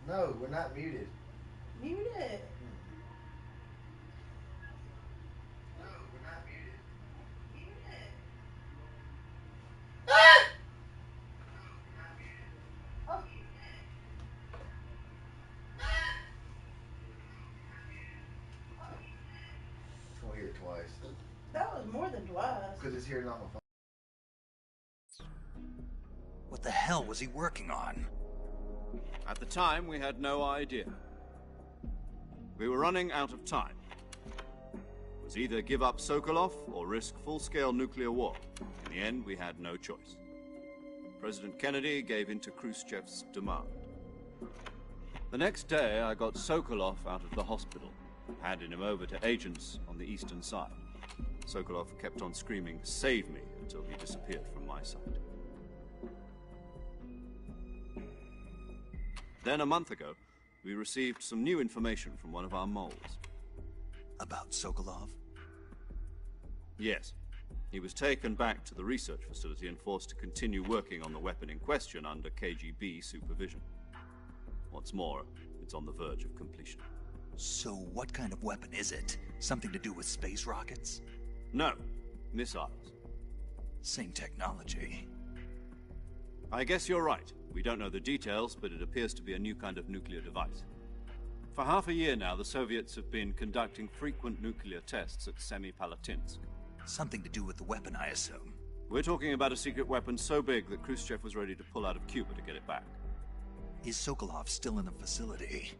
No, we're not muted. Mute it. No, we're not muted. Mute it. Ah! Oh, It's gonna hear it twice. that was more than twice. Because it's hearing it on my phone. What the hell was he working on? At the time, we had no idea. We were running out of time. It was either give up Sokolov or risk full-scale nuclear war. In the end, we had no choice. President Kennedy gave in to Khrushchev's demand. The next day, I got Sokolov out of the hospital, handed him over to agents on the eastern side. Sokolov kept on screaming, "Save me," until he disappeared from my sight. Then, a month ago, we received some new information from one of our moles. About Sokolov? Yes. He was taken back to the research facility and forced to continue working on the weapon in question under KGB supervision. What's more, it's on the verge of completion. So what kind of weapon is it? Something to do with space rockets? No, missiles. Same technology. I guess you're right. We don't know the details, but it appears to be a new kind of nuclear device. For half a year now, the Soviets have been conducting frequent nuclear tests at Semipalatinsk. Something to do with the weapon, I assume. We're talking about a secret weapon so big that Khrushchev was ready to pull out of Cuba to get it back. Is Sokolov still in the facility?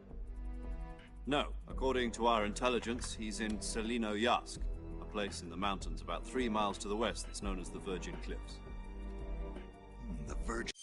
No, according to our intelligence, he's in Selino-Yask, a place in the mountains about 3 miles to the west that's known as the Virgin Cliffs. The Virgin...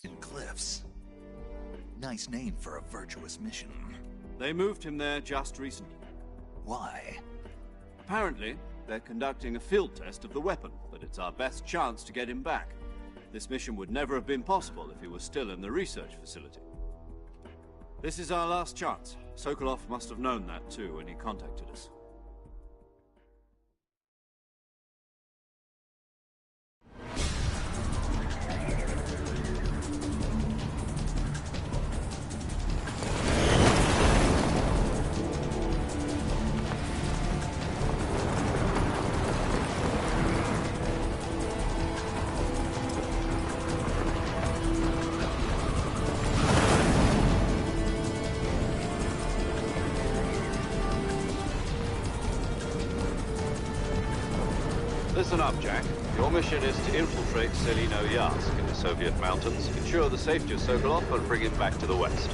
In cliffs. Nice name for a virtuous mission. They moved him there just recently. Why? Apparently, they're conducting a field test of the weapon, but it's our best chance to get him back. This mission would never have been possible if he was still in the research facility. This is our last chance. Sokolov must have known that too when he contacted us. Listen up, Jack. Your mission is to infiltrate Selino-Yarsk in the Soviet mountains, ensure the safety of Sokolov, and bring him back to the West.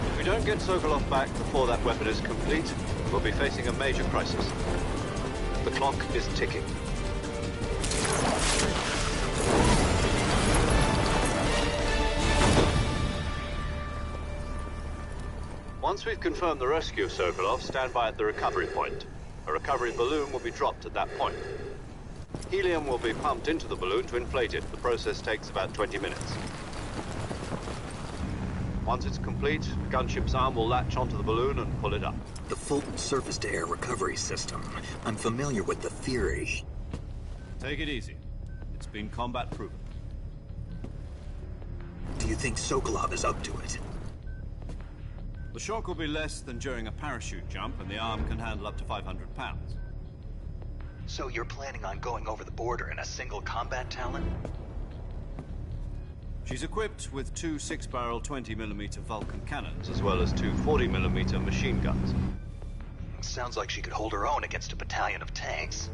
If we don't get Sokolov back before that weapon is complete, we'll be facing a major crisis. The clock is ticking. Once we've confirmed the rescue of Sokolov, stand by at the recovery point. A recovery balloon will be dropped at that point. Helium will be pumped into the balloon to inflate it. The process takes about 20 minutes. Once it's complete, the gunship's arm will latch onto the balloon and pull it up. The Fulton surface-to-air recovery system. I'm familiar with the theory. Take it easy. It's been combat-proven. Do you think Sokolov is up to it? The shock will be less than during a parachute jump, and the arm can handle up to 500 pounds. So you're planning on going over the border in a single combat Talon? She's equipped with two 6-barrel 20mm Vulcan cannons, as well as two 40mm machine guns. Sounds like she could hold her own against a battalion of tanks.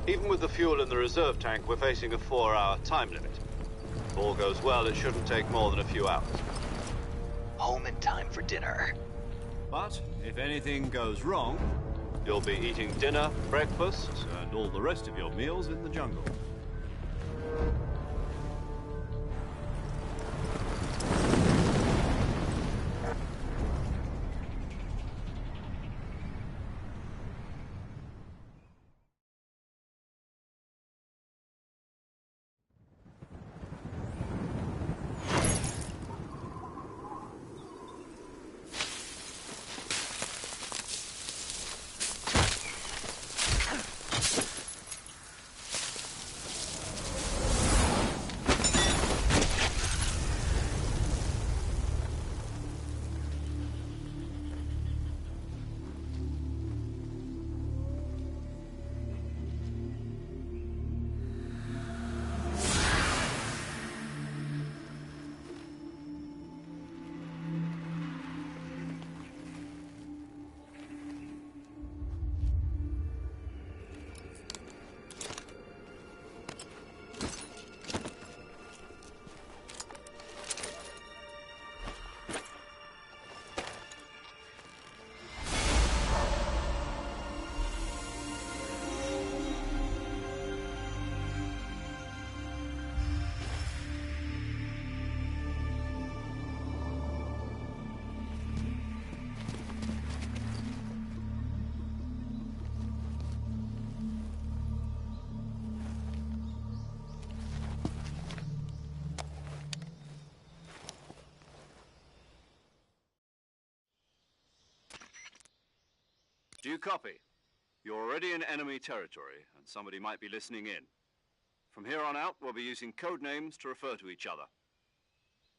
Even with the fuel in the reserve tank, we're facing a 4-hour time limit. If all goes well, it shouldn't take more than a few hours. Home in time for dinner. But if anything goes wrong, you'll be eating dinner, breakfast, and all the rest of your meals in the jungle. Do you copy? You're already in enemy territory, and somebody might be listening in. From here on out, we'll be using code names to refer to each other.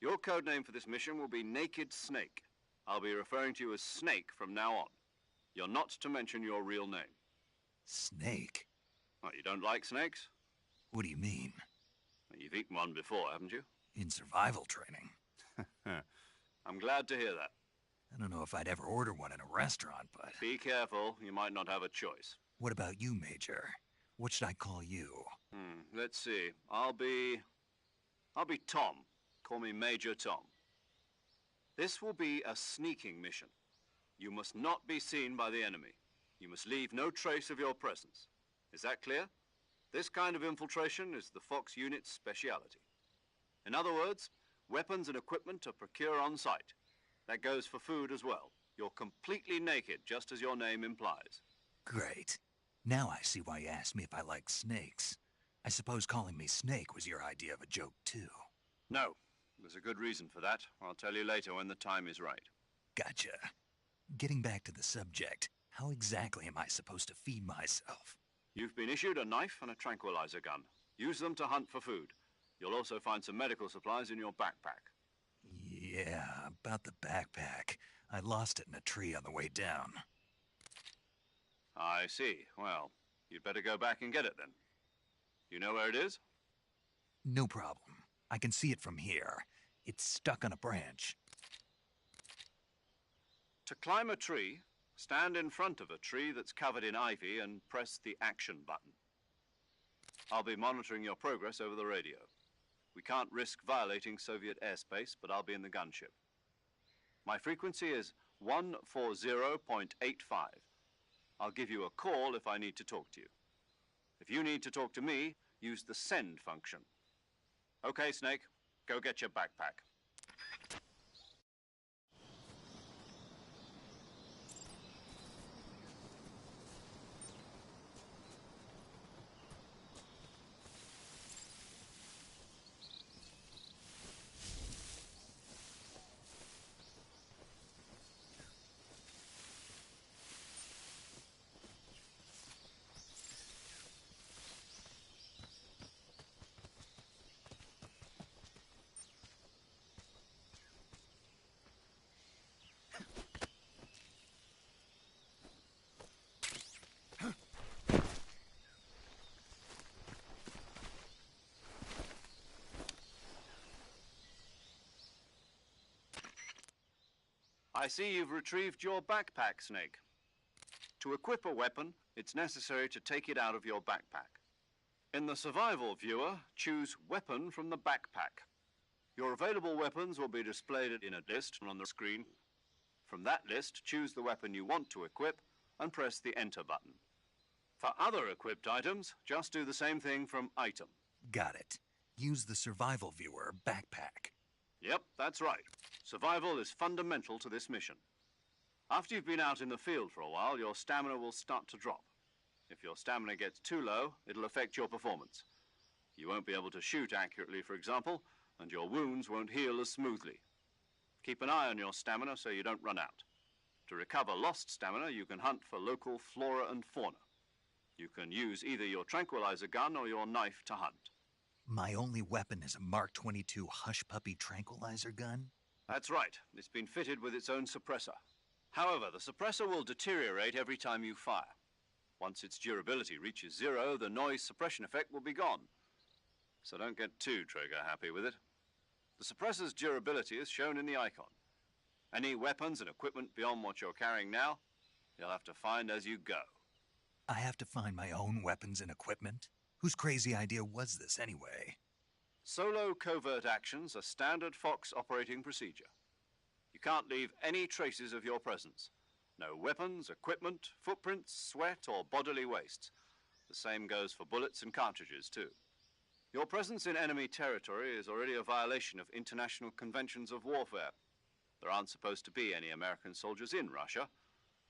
Your code name for this mission will be Naked Snake. I'll be referring to you as Snake from now on. You're not to mention your real name. Snake? Well, you don't like snakes? What do you mean? Well, you've eaten one before, haven't you? In survival training. I'm glad to hear that. I don't know if I'd ever order one in a restaurant, but... Be careful, you might not have a choice. What about you, Major? What should I call you? Let's see. I'll be Tom. Call me Major Tom. This will be a sneaking mission. You must not be seen by the enemy. You must leave no trace of your presence. Is that clear? This kind of infiltration is the Fox unit's speciality. In other words, weapons and equipment are procured on site. That goes for food as well. You're completely naked, just as your name implies. Great. Now I see why you asked me if I like snakes. I suppose calling me Snake was your idea of a joke, too. No, there's a good reason for that. I'll tell you later when the time is right. Gotcha. Getting back to the subject, how exactly am I supposed to feed myself? You've been issued a knife and a tranquilizer gun. Use them to hunt for food. You'll also find some medical supplies in your backpack. Yeah, about the backpack. I lost it in a tree on the way down. I see. Well, you'd better go back and get it then. You know where it is? No problem. I can see it from here. It's stuck on a branch. To climb a tree, stand in front of a tree that's covered in ivy and press the action button. I'll be monitoring your progress over the radio. We can't risk violating Soviet airspace, but I'll be in the gunship. My frequency is 140.85. I'll give you a call if I need to talk to you. If you need to talk to me, use the send function. Okay, Snake, go get your backpack. I see you've retrieved your backpack, Snake. To equip a weapon, it's necessary to take it out of your backpack. In the survival viewer, choose Weapon from the backpack. Your available weapons will be displayed in a list on the screen. From that list, choose the weapon you want to equip and press the Enter button. For other equipped items, just do the same thing from Item. Got it. Use the survival viewer backpack. Yep, that's right. Survival is fundamental to this mission. After you've been out in the field for a while, your stamina will start to drop. If your stamina gets too low, it'll affect your performance. You won't be able to shoot accurately, for example, and your wounds won't heal as smoothly. Keep an eye on your stamina so you don't run out. To recover lost stamina, you can hunt for local flora and fauna. You can use either your tranquilizer gun or your knife to hunt. My only weapon is a Mark 22 Hush Puppy tranquilizer gun? That's right. It's been fitted with its own suppressor. However, the suppressor will deteriorate every time you fire. Once its durability reaches 0, the noise suppression effect will be gone. So don't get too trigger happy with it. The suppressor's durability is shown in the icon. Any weapons and equipment beyond what you're carrying now, you'll have to find as you go. I have to find my own weapons and equipment? Whose crazy idea was this, anyway? Solo covert actions are standard Fox operating procedure. You can't leave any traces of your presence. No weapons, equipment, footprints, sweat, or bodily waste. The same goes for bullets and cartridges, too. Your presence in enemy territory is already a violation of international conventions of warfare. There aren't supposed to be any American soldiers in Russia.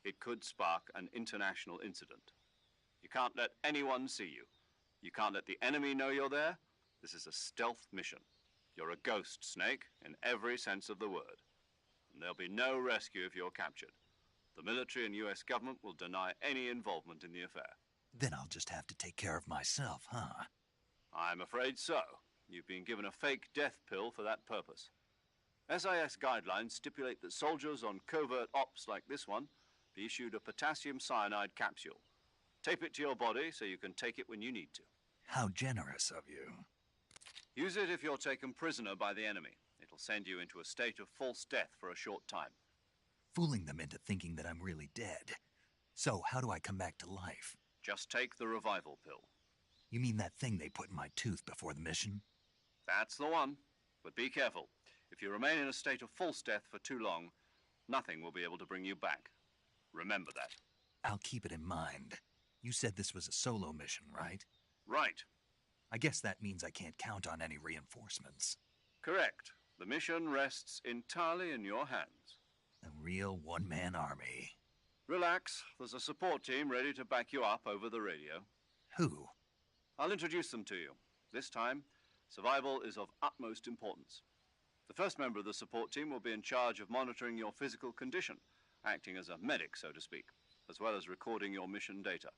It could spark an international incident. You can't let anyone see you. You can't let the enemy know you're there. This is a stealth mission. You're a ghost, Snake, in every sense of the word. And there'll be no rescue if you're captured. The military and US government will deny any involvement in the affair. Then I'll just have to take care of myself, huh? I'm afraid so. You've been given a fake death pill for that purpose. SIS guidelines stipulate that soldiers on covert ops like this one be issued a potassium cyanide capsule. Tape it to your body so you can take it when you need to. How generous of you. Use it if you're taken prisoner by the enemy. It'll send you into a state of false death for a short time. Fooling them into thinking that I'm really dead. So how do I come back to life? Just take the revival pill. You mean that thing they put in my tooth before the mission? That's the one. But be careful. If you remain in a state of false death for too long, nothing will be able to bring you back. Remember that. I'll keep it in mind. You said this was a solo mission, right? Right. I guess that means I can't count on any reinforcements. Correct. The mission rests entirely in your hands. A real one-man army. Relax. There's a support team ready to back you up over the radio. Who? I'll introduce them to you. This time, survival is of utmost importance. The first member of the support team will be in charge of monitoring your physical condition, acting as a medic, so to speak, as well as recording your mission data.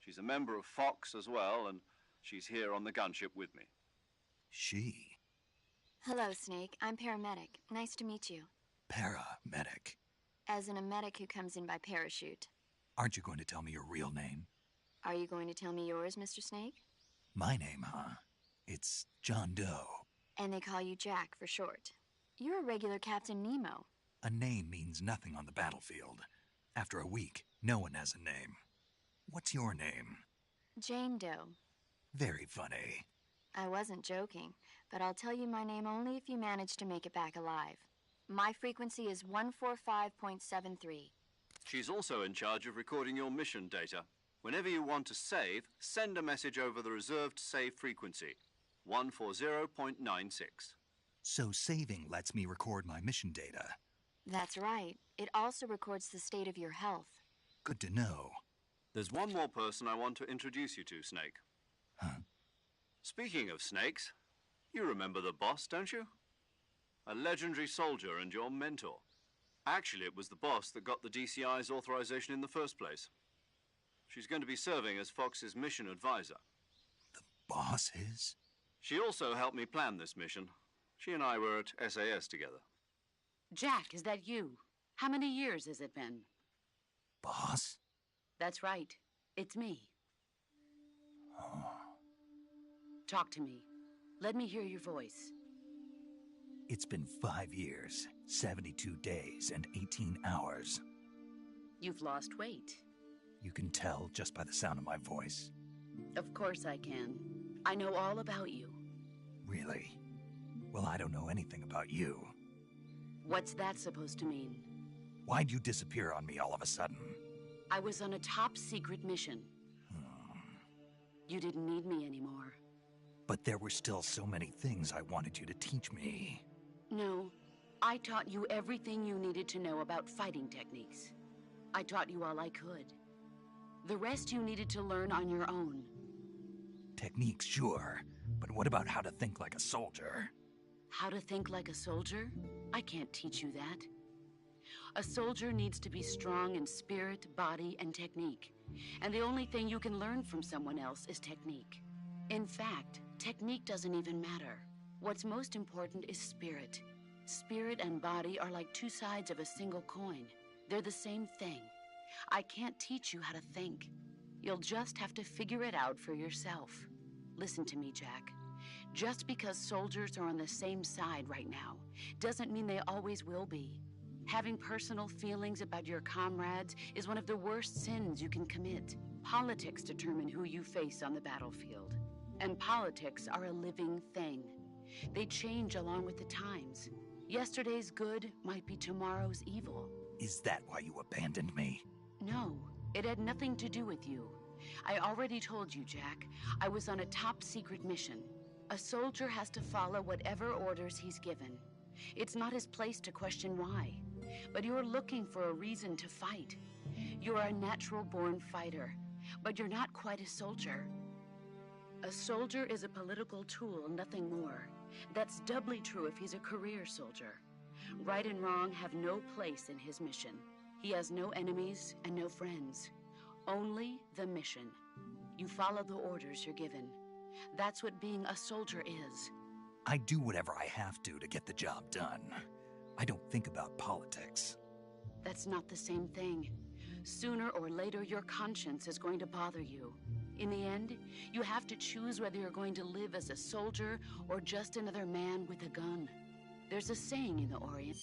She's a member of Fox as well, and she's here on the gunship with me. She? Hello, Snake. I'm paramedic. Nice to meet you. Paramedic. As in a medic who comes in by parachute. Aren't you going to tell me your real name? Are you going to tell me yours, Mr. Snake? My name, huh? It's John Doe. And they call you Jack for short. You're a regular Captain Nemo. A name means nothing on the battlefield. After a week, no one has a name. What's your name? Jane Doe. Very funny. I wasn't joking, but I'll tell you my name only if you manage to make it back alive. My frequency is 145.73. She's also in charge of recording your mission data. Whenever you want to save, send a message over the reserved save frequency, 140.96. So saving lets me record my mission data. That's right. It also records the state of your health. Good to know. There's one more person I want to introduce you to, Snake. Huh? Speaking of snakes, you remember the boss, don't you? A legendary soldier and your mentor. Actually, it was the boss that got the DCI's authorization in the first place. She's going to be serving as Fox's mission advisor. The boss is? She also helped me plan this mission. She and I were at SAS together. Jack, is that you? How many years has it been? Boss? That's right. It's me. Oh. Talk to me. Let me hear your voice. It's been 5 years, 72 days, and 18 hours. You've lost weight. You can tell just by the sound of my voice. Of course I can. I know all about you. Really? Well, I don't know anything about you. What's that supposed to mean? Why'd you disappear on me all of a sudden? I was on a top-secret mission. You didn't need me anymore. But there were still so many things I wanted you to teach me. No, I taught you everything you needed to know about fighting techniques. I taught you all I could. The rest you needed to learn on your own. Techniques, sure. But what about how to think like a soldier? How to think like a soldier? I can't teach you that. A soldier needs to be strong in spirit, body, and technique. And the only thing you can learn from someone else is technique. In fact, technique doesn't even matter. What's most important is spirit. Spirit and body are like two sides of a single coin. They're the same thing. I can't teach you how to think. You'll just have to figure it out for yourself. Listen to me, Jack. Just because soldiers are on the same side right now doesn't mean they always will be. Having personal feelings about your comrades is one of the worst sins you can commit. Politics determine who you face on the battlefield. And politics are a living thing. They change along with the times. Yesterday's good might be tomorrow's evil. Is that why you abandoned me? No, it had nothing to do with you. I already told you, Jack. I was on a top-secret mission. A soldier has to follow whatever orders he's given. It's not his place to question why. But you're looking for a reason to fight. You're a natural-born fighter, but you're not quite a soldier. A soldier is a political tool, nothing more. That's doubly true if he's a career soldier. Right and wrong have no place in his mission. He has no enemies and no friends. Only the mission. You follow the orders you're given. That's what being a soldier is. I do whatever I have to get the job done. I don't think about politics. That's not the same thing. Sooner or later, your conscience is going to bother you. In the end, you have to choose whether you're going to live as a soldier or just another man with a gun. There's a saying in the Orient.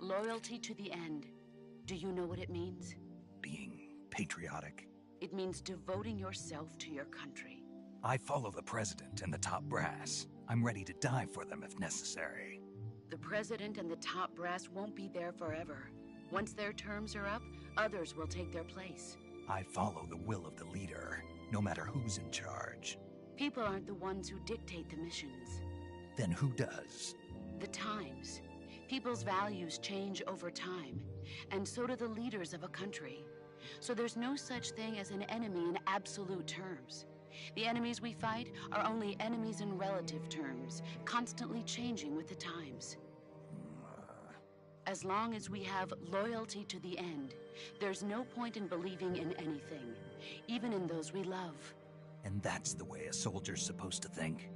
Loyalty to the end. Do you know what it means? Being patriotic. It means devoting yourself to your country. I follow the president and the top brass. I'm ready to die for them if necessary. The president and the top brass won't be there forever. Once their terms are up, others will take their place. I follow the will of the leader, no matter who's in charge. People aren't the ones who dictate the missions. Then who does? The times. People's values change over time, and so do the leaders of a country. So there's no such thing as an enemy in absolute terms. The enemies we fight are only enemies in relative terms, constantly changing with the times. As long as we have loyalty to the end, there's no point in believing in anything, even in those we love. And that's the way a soldier's supposed to think?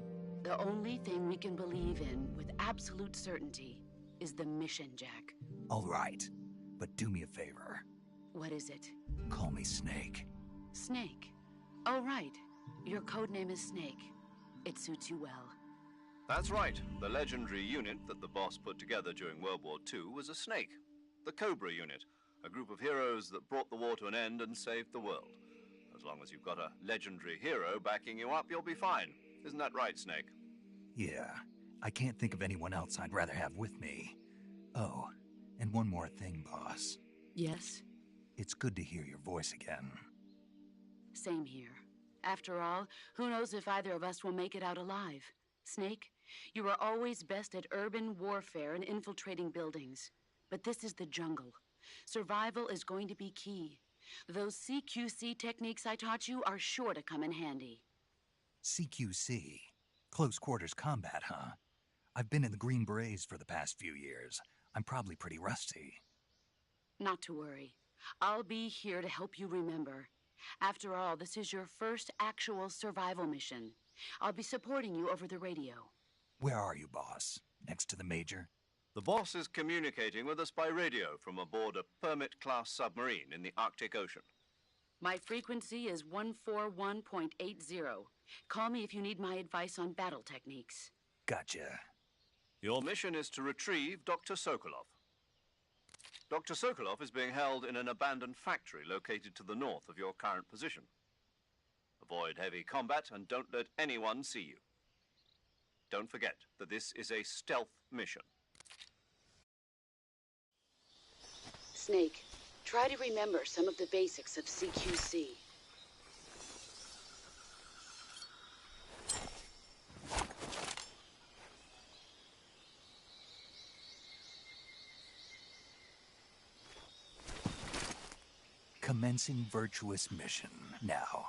The only thing we can believe in with absolute certainty is the mission, Jack. All right, but do me a favor. What is it? Call me Snake. Snake. Oh, right. Your code name is Snake. It suits you well. That's right. The legendary unit that the boss put together during World War II was a snake. The Cobra unit, a group of heroes that brought the war to an end and saved the world. As long as you've got a legendary hero backing you up, you'll be fine. Isn't that right, Snake? Yeah, I can't think of anyone else I'd rather have with me. Oh, and one more thing, boss. Yes? It's good to hear your voice again. Same here. After all, who knows if either of us will make it out alive? Snake, you are always best at urban warfare and infiltrating buildings. But this is the jungle. Survival is going to be key. Those CQC techniques I taught you are sure to come in handy. CQC? Close quarters combat, huh? I've been in the Green Berets for the past few years. I'm probably pretty rusty. Not to worry. I'll be here to help you remember. After all, this is your first actual survival mission. I'll be supporting you over the radio. Where are you, boss? Next to the Major? The boss is communicating with us by radio from aboard a Permit-class submarine in the Arctic Ocean. My frequency is 141.80. Call me if you need my advice on battle techniques. Gotcha. Your mission is to retrieve Dr. Sokolov. Dr. Sokolov is being held in an abandoned factory located to the north of your current position. Avoid heavy combat and don't let anyone see you. Don't forget that this is a stealth mission. Snake, try to remember some of the basics of CQC. Commencing virtuous mission now.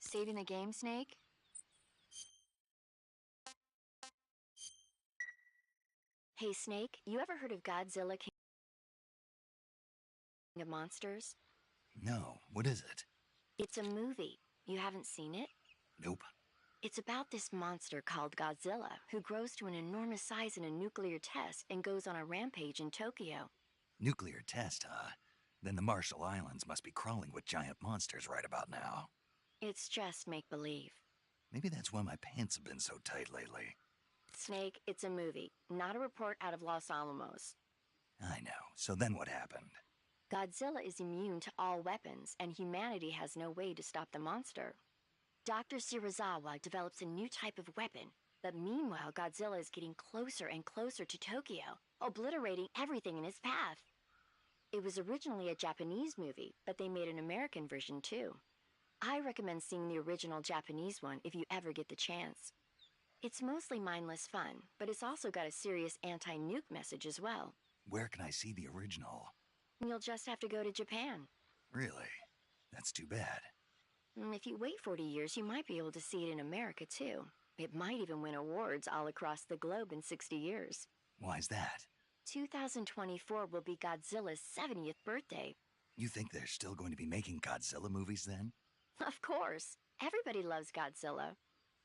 Saving the game, Snake? Hey, Snake, you ever heard of Godzilla King of Monsters? No, what is it? It's a movie. You haven't seen it? Nope. It's about this monster called Godzilla, who grows to an enormous size in a nuclear test and goes on a rampage in Tokyo. Nuclear test, huh? Then the Marshall Islands must be crawling with giant monsters right about now. It's just make-believe. Maybe that's why my pants have been so tight lately. Snake, it's a movie, not a report out of Los Alamos. I know. So then what happened? Godzilla is immune to all weapons, and humanity has no way to stop the monster. Dr. Shirazawa develops a new type of weapon, but meanwhile Godzilla is getting closer and closer to Tokyo, obliterating everything in his path. It was originally a Japanese movie, but they made an American version too. I recommend seeing the original Japanese one if you ever get the chance. It's mostly mindless fun, but it's also got a serious anti-nuke message as well. Where can I see the original? You'll just have to go to Japan. Really? That's too bad. If you wait 40 years, you might be able to see it in America too. It might even win awards all across the globe in 60 years. Why's that? 2024 will be Godzilla's 70th birthday. You think they're still going to be making Godzilla movies then? Of course. Everybody loves Godzilla.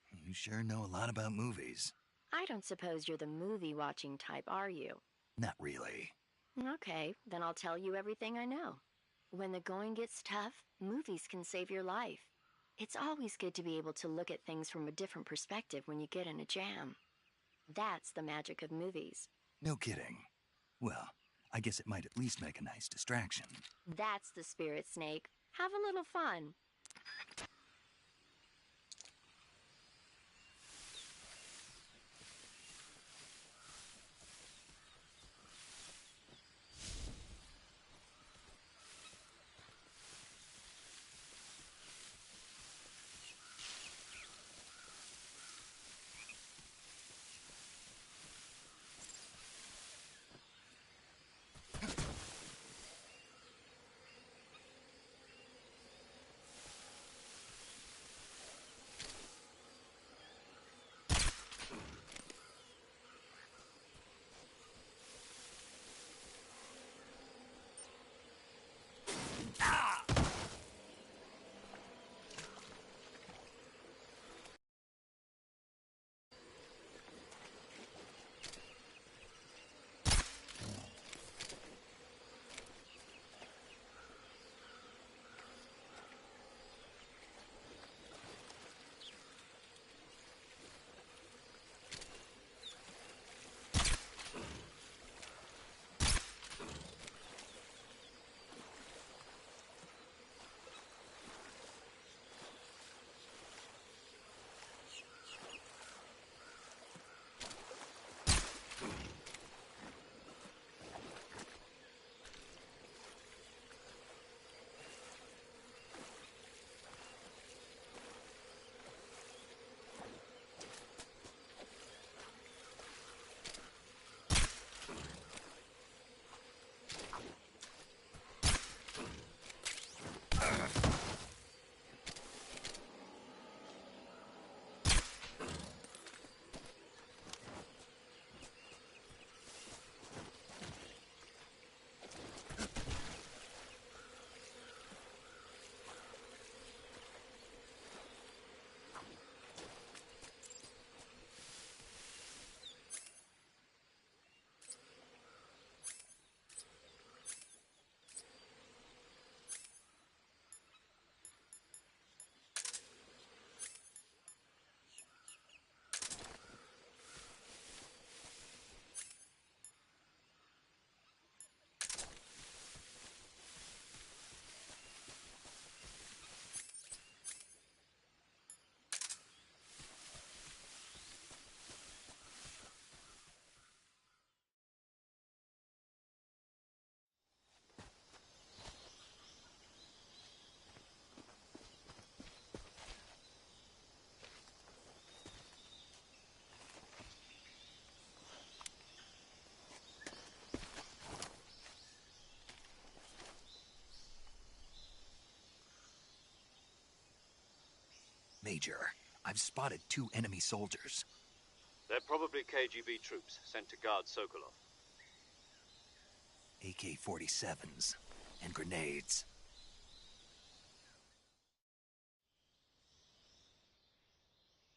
You sure know a lot about movies. I don't suppose you're the movie-watching type, are you? Not really. Okay, then I'll tell you everything I know. When the going gets tough, movies can save your life. It's always good to be able to look at things from a different perspective when you get in a jam. That's the magic of movies. No kidding. Well, I guess it might at least make a nice distraction. That's the spirit, Snake. Have a little fun. Major. I've spotted 2 enemy soldiers. They're probably KGB troops sent to guard Sokolov. AK-47s and grenades.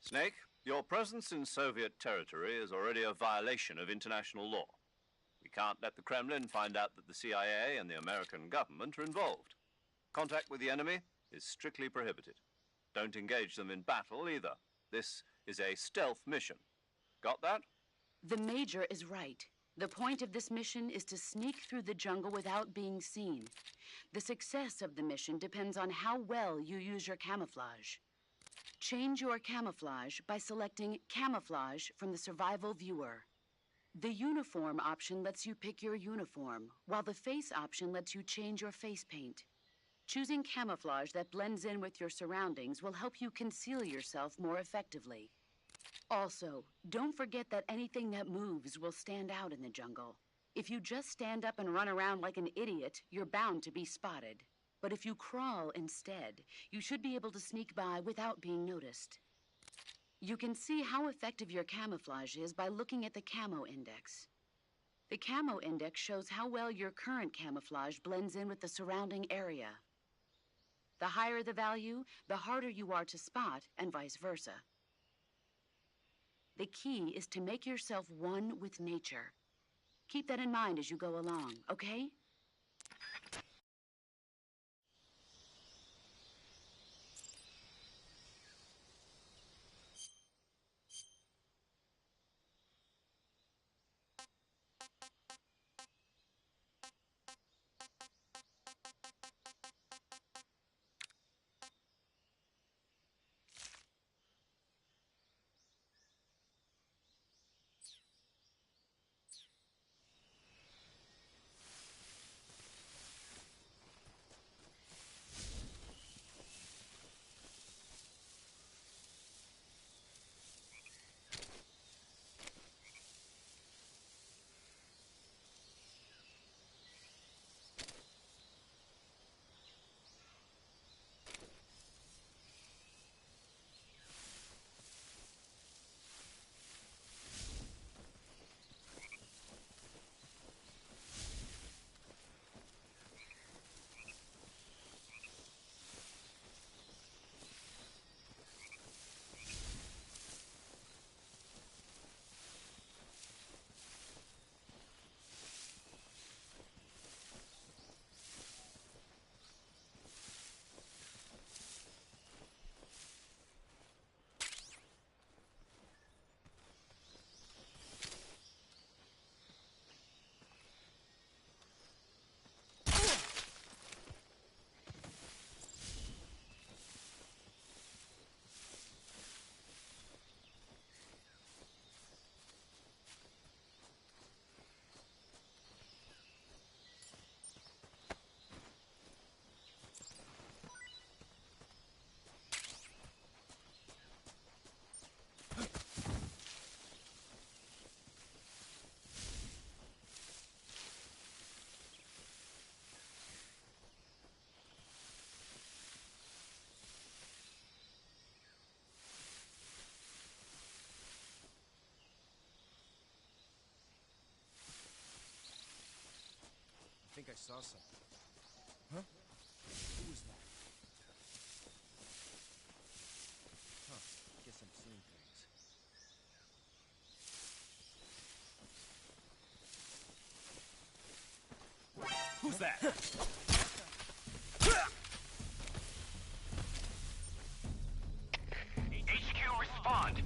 Snake, your presence in Soviet territory is already a violation of international law. We can't let the Kremlin find out that the CIA and the American government are involved. Contact with the enemy is strictly prohibited. Don't engage them in battle either. This is a stealth mission. Got that? The Major is right. The point of this mission is to sneak through the jungle without being seen. The success of the mission depends on how well you use your camouflage. Change your camouflage by selecting Camouflage from the Survival Viewer. The Uniform option lets you pick your uniform, while the Face option lets you change your face paint. Choosing camouflage that blends in with your surroundings will help you conceal yourself more effectively. Also, don't forget that anything that moves will stand out in the jungle. If you just stand up and run around like an idiot, you're bound to be spotted. But if you crawl instead, you should be able to sneak by without being noticed. You can see how effective your camouflage is by looking at the Camo Index. The Camo Index shows how well your current camouflage blends in with the surrounding area. The higher the value, the harder you are to spot, and vice versa. The key is to make yourself one with nature. Keep that in mind as you go along, okay? I think I saw something. Huh? Who was that? Huh. Guess I'm seeing things. Who's that? HQ, respond!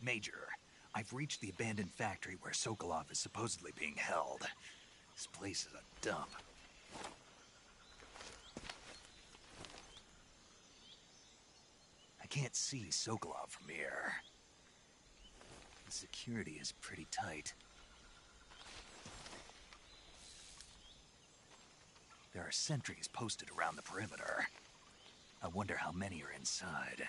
Major, I've reached the abandoned factory where Sokolov is supposedly being held. This place is a dump. I can't see Sokolov from here. The security is pretty tight. There are sentries posted around the perimeter. I wonder how many are inside.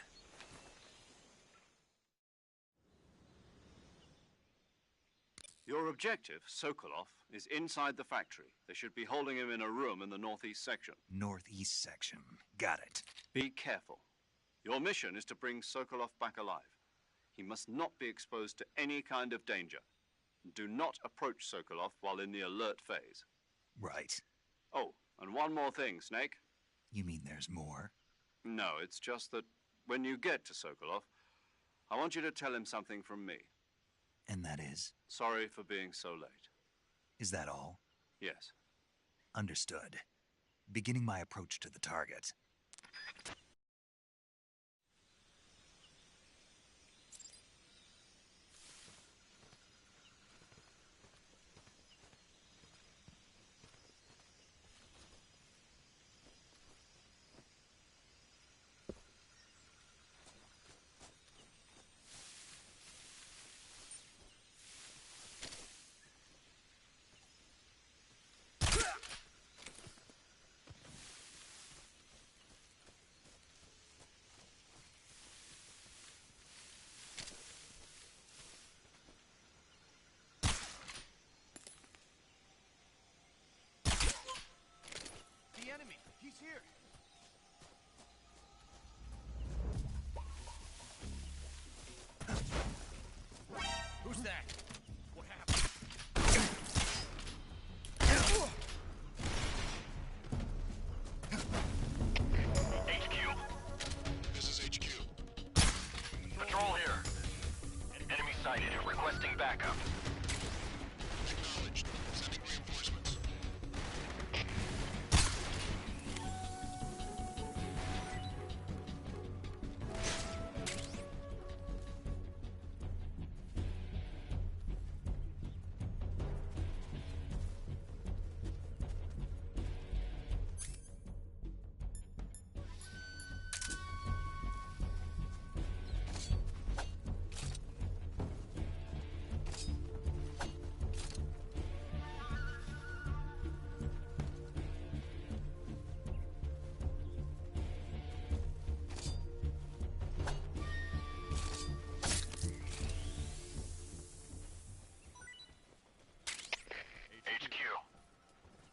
Your objective, Sokolov, is inside the factory. They should be holding him in a room in the northeast section. Northeast section. Got it. Be careful. Your mission is to bring Sokolov back alive. He must not be exposed to any kind of danger. Do not approach Sokolov while in the alert phase. Right. Oh, and one more thing, Snake. You mean there's more? No, it's just that when you get to Sokolov, I want you to tell him something from me. And that is? Sorry for being so late. Is that all? Yes. Understood. Beginning my approach to the target. The enemy! He's here! Who's that? What happened? HQ. This is HQ. Patrol here. Enemy sighted. Requesting backup. Acknowledged. Sending reinforcements.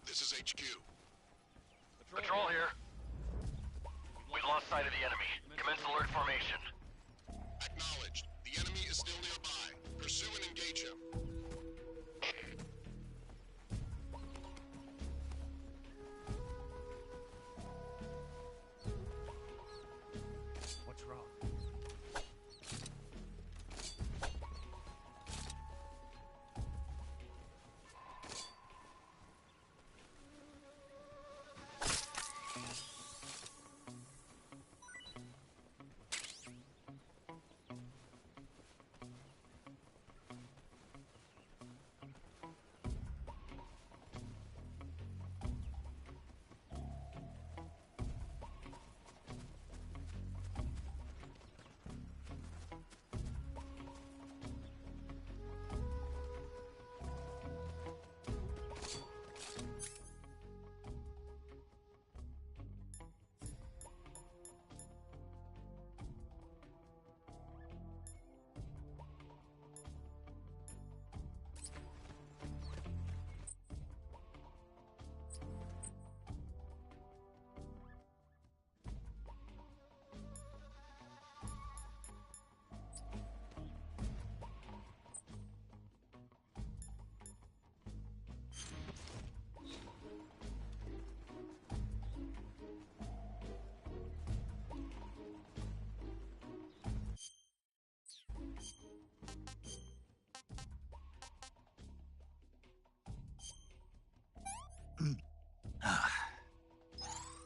This is HQ. Patrol here. We've lost sight of the enemy. Commence alert formation. Acknowledged. The enemy is still nearby. Pursue and engage him. What's wrong?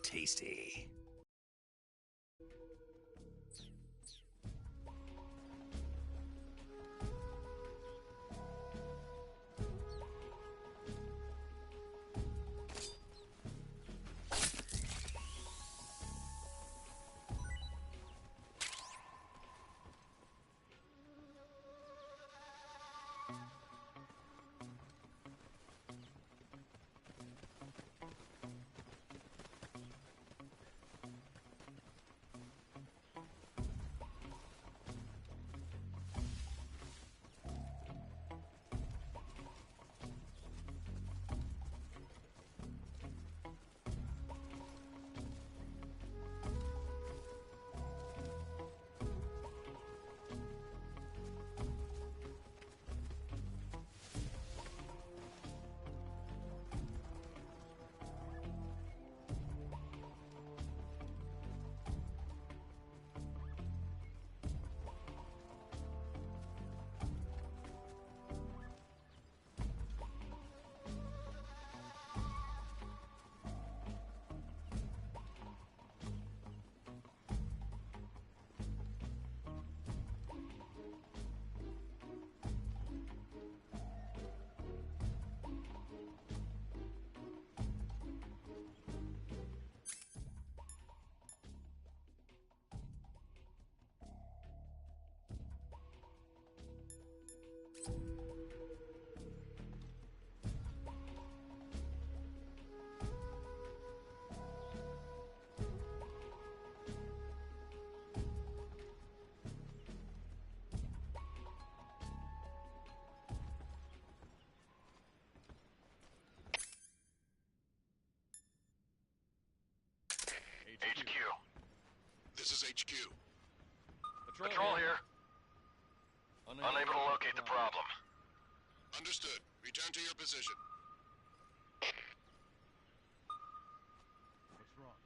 Tasty. HQ. This is HQ. Patrol here. Unable to locate the problem. Understood. Return to your position. What's wrong?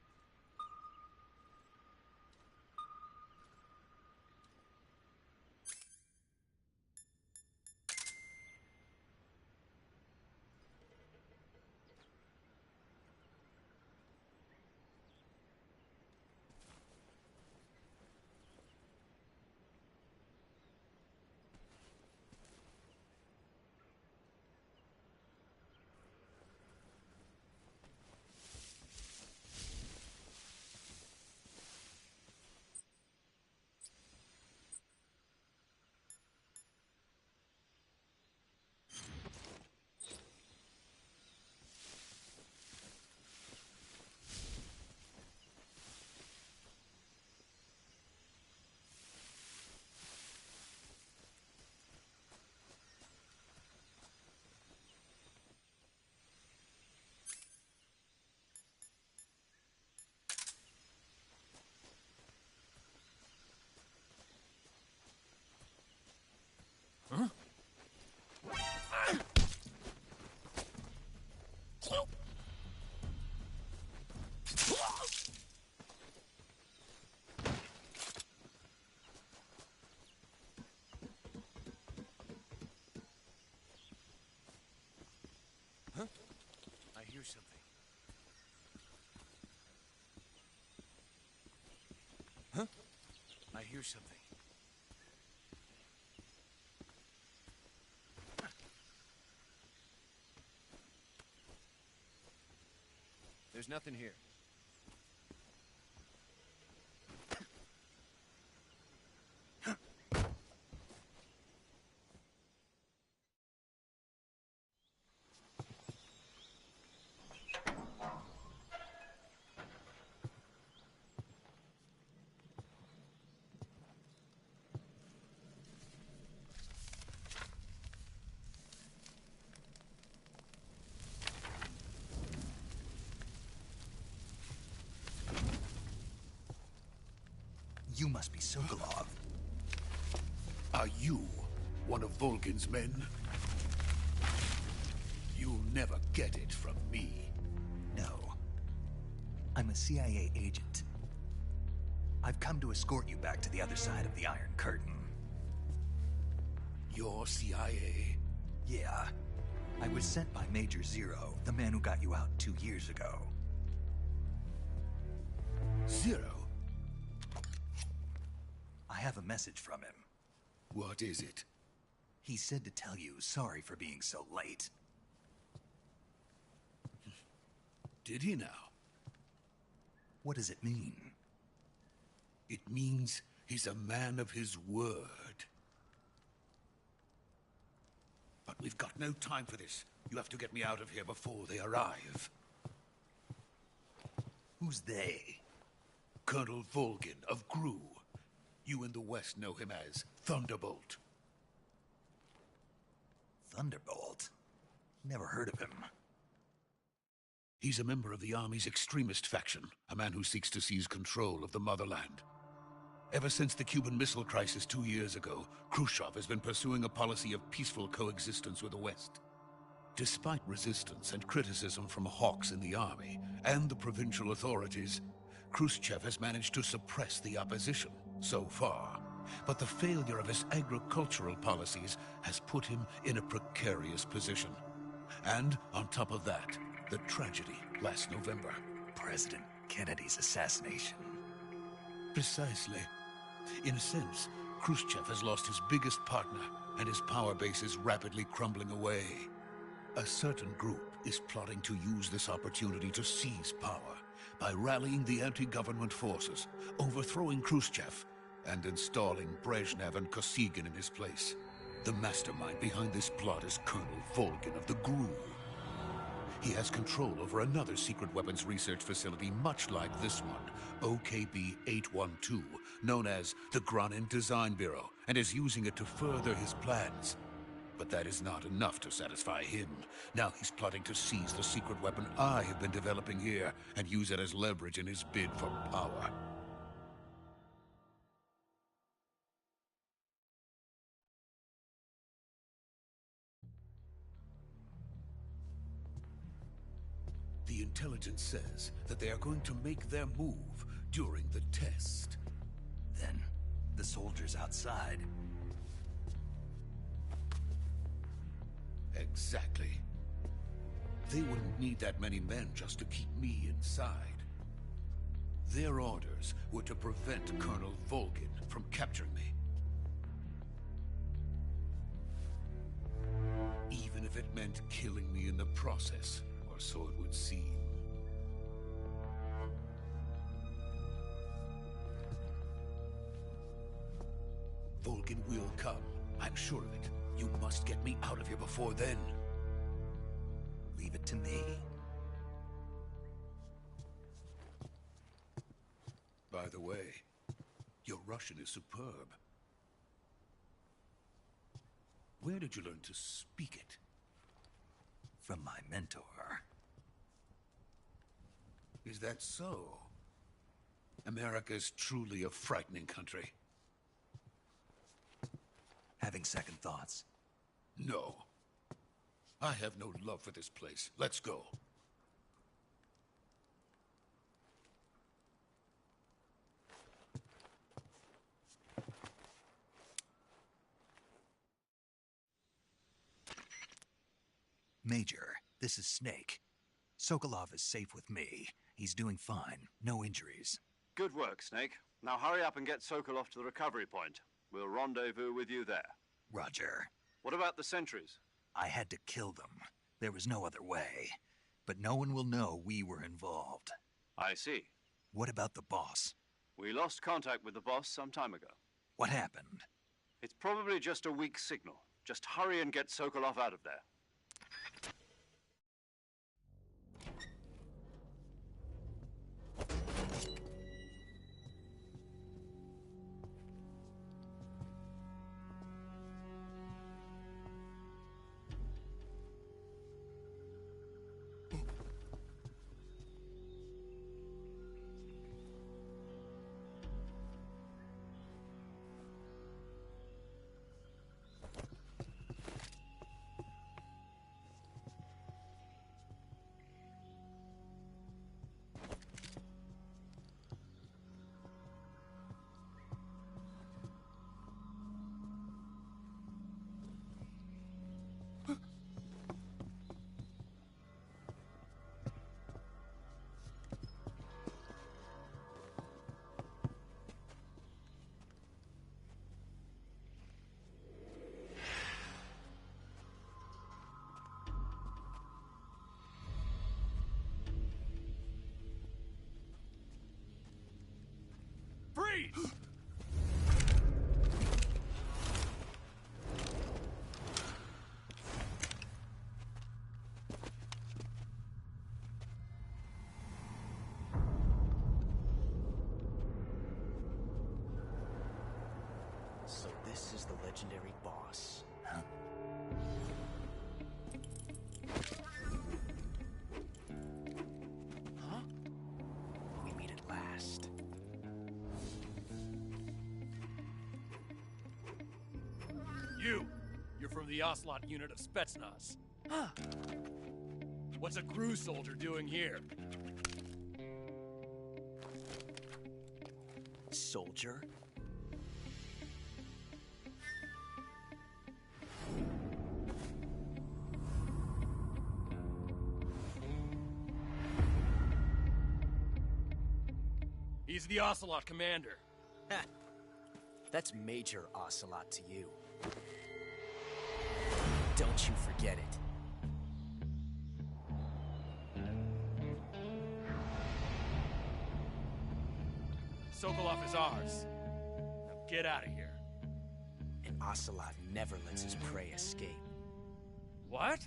Huh? Huh? I hear something. Huh? I hear something. There's nothing here. You must be Sokolov. Are you one of Volgin's men? You'll never get it from me. No. I'm a CIA agent. I've come to escort you back to the other side of the Iron Curtain. You're CIA? Yeah. I was sent by Major Zero, the man who got you out 2 years ago. Zero? I have a message from him. What is it? He said to tell you sorry for being so late. Did he now? What does it mean? It means he's a man of his word. But we've got no time for this. You have to get me out of here before they arrive. Who's they? Colonel Volgin of GRU. You in the West know him as Thunderbolt. Thunderbolt? Never heard of him. He's a member of the Army's extremist faction, a man who seeks to seize control of the motherland. Ever since the Cuban Missile Crisis 2 years ago, Khrushchev has been pursuing a policy of peaceful coexistence with the West. Despite resistance and criticism from hawks in the Army and the provincial authorities, Khrushchev has managed to suppress the opposition so far. But the failure of his agricultural policies has put him in a precarious position. And on top of that, the tragedy last November. President Kennedy's assassination. Precisely. In a sense, Khrushchev has lost his biggest partner, and his power base is rapidly crumbling away. A certain group is plotting to use this opportunity to seize power by rallying the anti-government forces, overthrowing Khrushchev, and installing Brezhnev and Kosygin in his place. The mastermind behind this plot is Colonel Volgin of the GRU. He has control over another secret weapons research facility much like this one, OKB-812, known as the Granin Design Bureau, and is using it to further his plans. But that is not enough to satisfy him. Now he's plotting to seize the secret weapon I have been developing here and use it as leverage in his bid for power. The intelligence says that they are going to make their move during the test. Then, the soldiers outside. Exactly. They wouldn't need that many men just to keep me inside. Their orders were to prevent Colonel Volgin from capturing me. Even if it meant killing me in the process, or so it would seem. Volgin will come. I'm sure of it. You must get me out of here before then. Leave it to me. By the way, your Russian is superb. Where did you learn to speak it? From my mentor. Is that so? America is truly a frightening country. Having second thoughts? No. I have no love for this place. Let's go. Major, this is Snake. Sokolov is safe with me. He's doing fine. No injuries. Good work, Snake. Now hurry up and get Sokolov to the recovery point. We'll rendezvous with you there. Roger. What about the sentries? I had to kill them. There was no other way. But no one will know we were involved. I see. What about the boss? We lost contact with the boss some time ago. What happened? It's probably just a weak signal. Just hurry and get Sokolov out of there. Freeze! So this is the legendary boss. Huh? Huh? We meet at last. You're from the Ocelot unit of Spetsnaz. Huh. What's a crew soldier doing here? Soldier? He's the Ocelot commander. Ha! That's Major Ocelot to you. Don't you forget it. Sokolov is ours. Now get out of here. And Ocelot never lets his prey escape. What?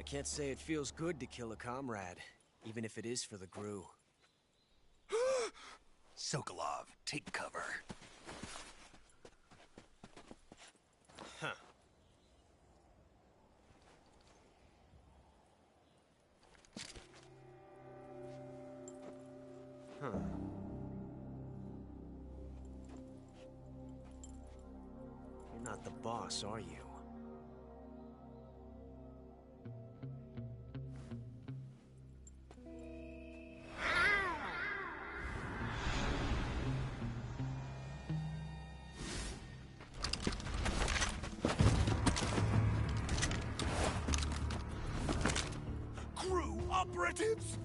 I can't say it feels good to kill a comrade, even if it is for the GRU. Sokolov, take cover. Huh. Huh. You're not the boss, are you? GRU operatives!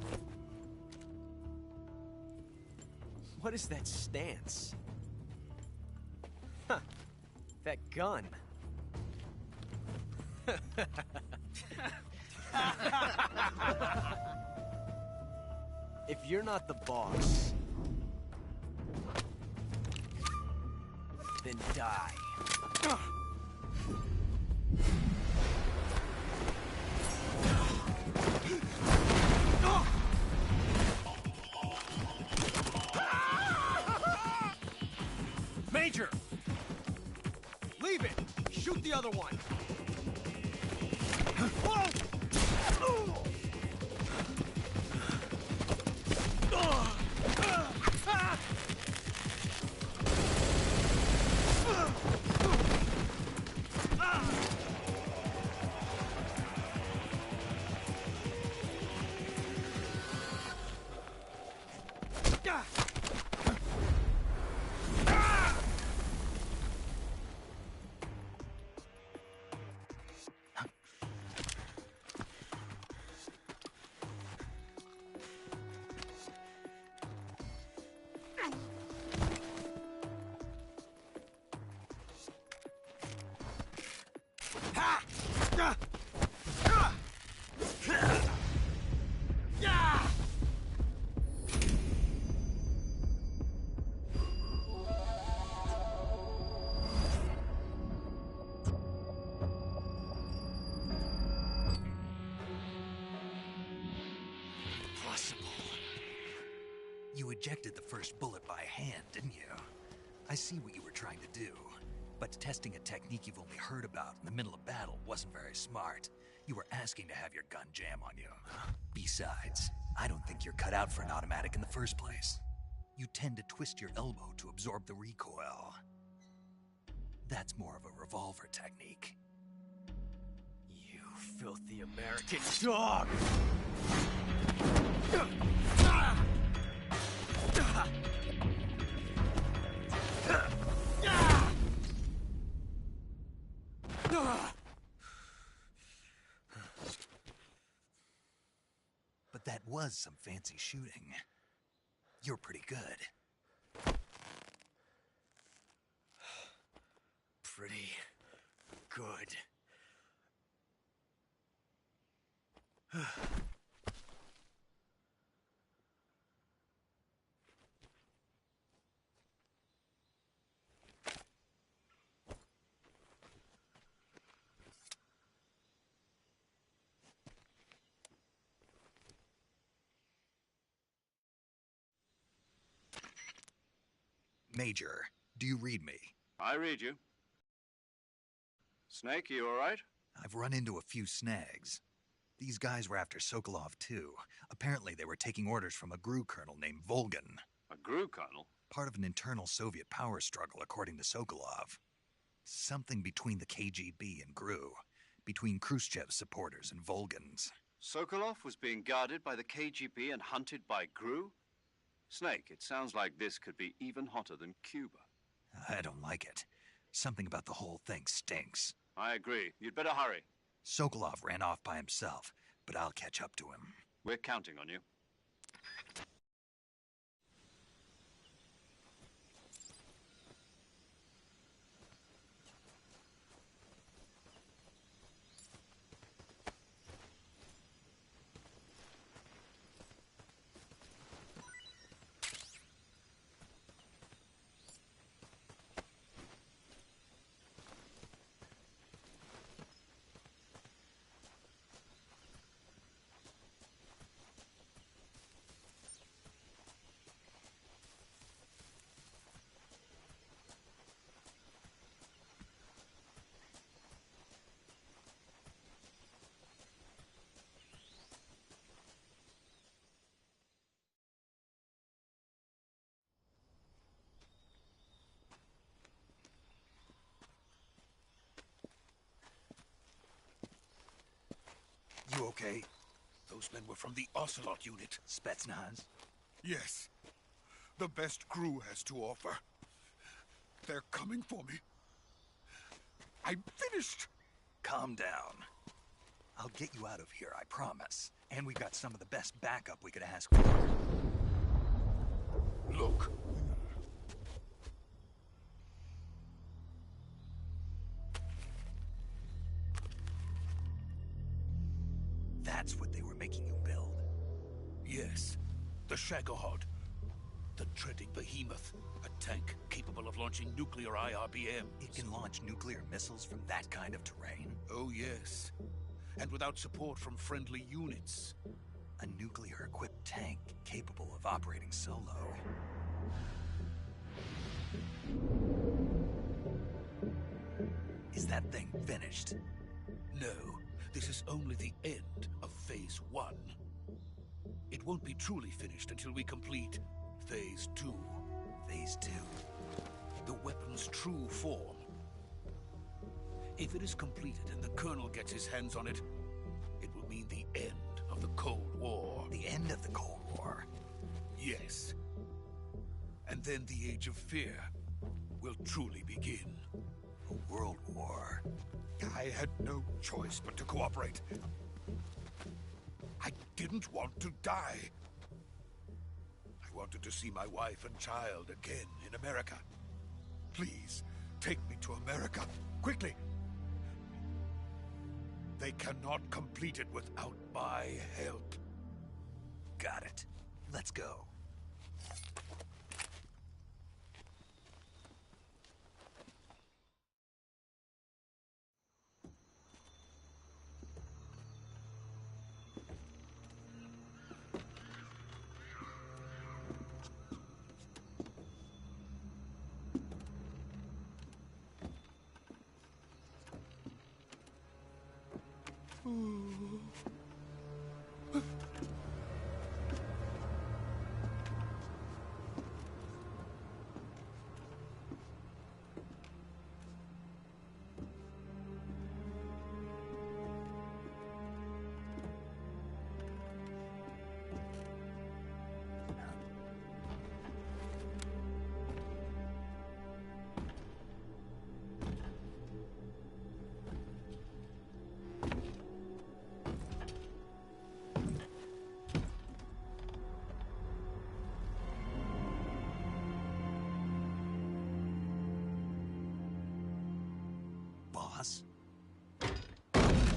What is that stance? Huh. That gun. If you're not the boss, then die. Major! Leave it! Shoot the other one! You ejected the first bullet by hand, didn't you? I see what you were trying to do. But testing a technique you've only heard about in the middle of battle wasn't very smart. You were asking to have your gun jam on you. Besides, I don't think you're cut out for an automatic in the first place. You tend to twist your elbow to absorb the recoil. That's more of a revolver technique. You filthy American dog! But that was some fancy shooting. You're pretty good. Pretty good. Major, do you read me? I read you. Snake, you all right? I've run into a few snags. These guys were after Sokolov too. Apparently they were taking orders from a GRU colonel named Volgan. A GRU colonel? Part of an internal Soviet power struggle, according to Sokolov. Something between the KGB and GRU. Between Khrushchev's supporters and Volgan's. Sokolov was being guarded by the KGB and hunted by GRU? Snake, it sounds like this could be even hotter than Cuba. I don't like it. Something about the whole thing stinks. I agree. You'd better hurry. Sokolov ran off by himself, but I'll catch up to him. We're counting on you. You okay? Those men were from the Ocelot unit. Spetsnaz? Yes. The best crew has to offer. They're coming for me. I'm finished! Calm down. I'll get you out of here, I promise. And we've got some of the best backup we could ask for. Look. That's what they were making you build? Yes. The Shagohod. The dreaded behemoth. A tank capable of launching nuclear IRBMs. It can launch nuclear missiles from that kind of terrain? Oh, yes. And without support from friendly units. A nuclear-equipped tank capable of operating solo. Is that thing finished? No. This is only the end of Phase 1. It won't be truly finished until we complete Phase 2. Phase 2? The weapon's true form. If it is completed and the Colonel gets his hands on it, it will mean the end of the Cold War. The end of the Cold War? Yes. And then the Age of Fear will truly begin. A world war? I had no choice but to cooperate. I didn't want to die. I wanted to see my wife and child again in America. Please, take me to America, quickly. They cannot complete it without my help. Got it. Let's go. Boss?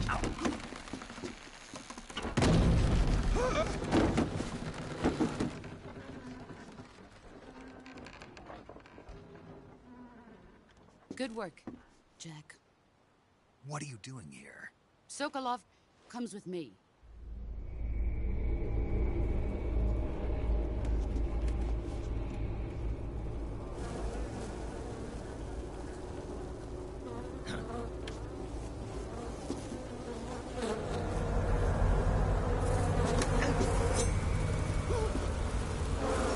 Ow. Good work, Jack. What are you doing here? Sokolov comes with me.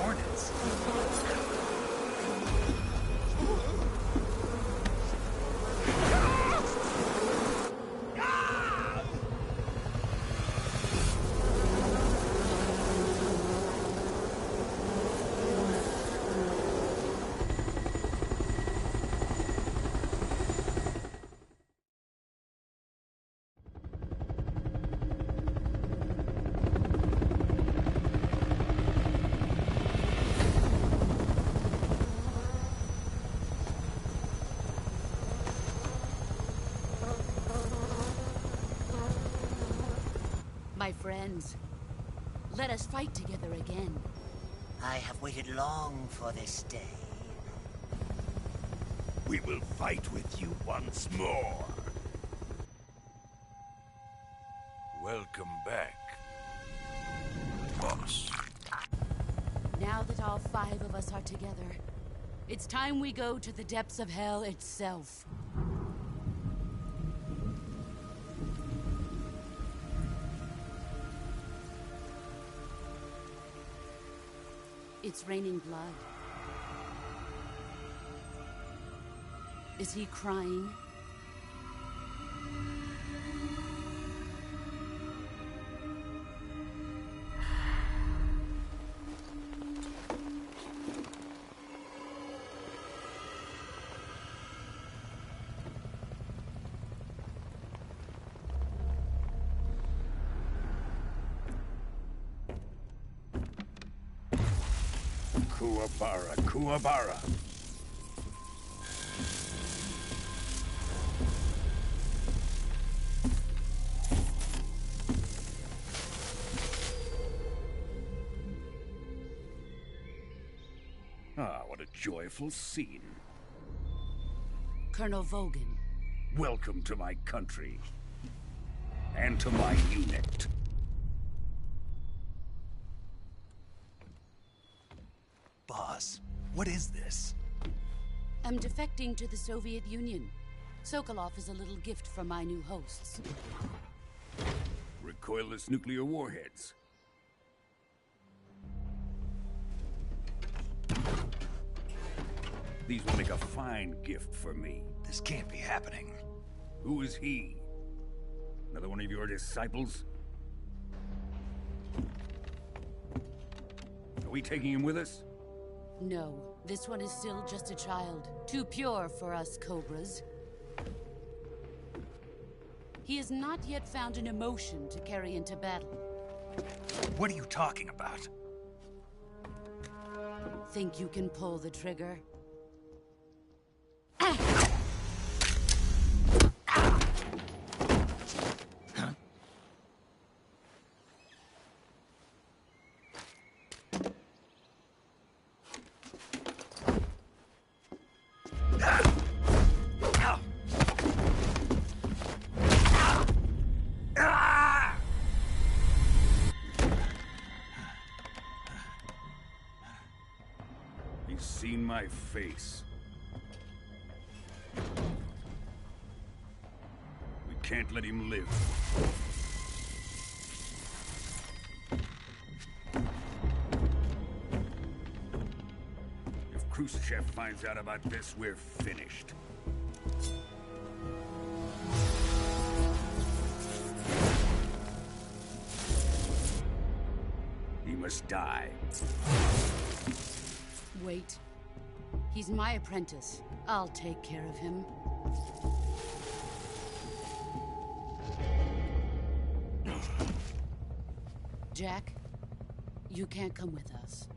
Hornets? My friends, let us fight together again. I have waited long for this day. We will fight with you once more. Welcome back, boss. Now that all 5 of us are together, it's time we go to the depths of hell itself. It's raining blood. Is he crying? Kuwabara, Kuwabara. Ah, what a joyful scene. Colonel Vogan. Welcome to my country. And to my unit. Boss, what is this? I'm defecting to the Soviet Union. Sokolov is a little gift from my new hosts. Recoilless nuclear warheads. These will make a fine gift for me. This can't be happening. Who is he? Another one of your disciples? Are we taking him with us? No, this one is still just a child. Too pure for us Cobras. He has not yet found an emotion to carry into battle. What are you talking about? Think you can pull the trigger? He's seen my face. We can't let him live. If Khrushchev finds out about this, we're finished. He must die. Wait. He's my apprentice. I'll take care of him. Jack, you can't come with us.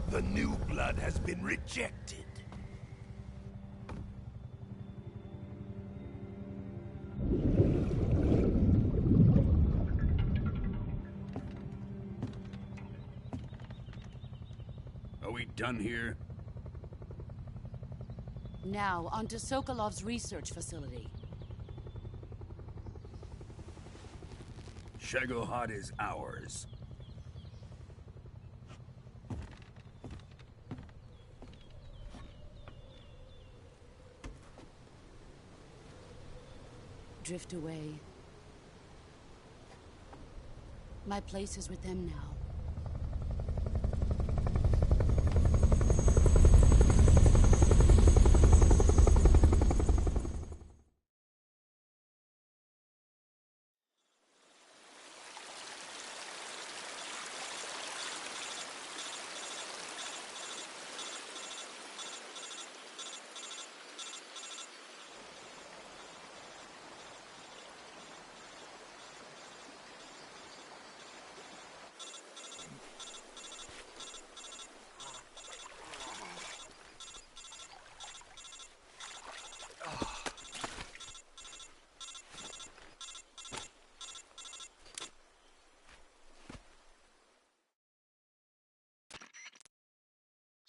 The new blood has been rejected. Are we done here? Now, onto Sokolov's research facility. Shagohod is ours. Drift away. My place is with them now.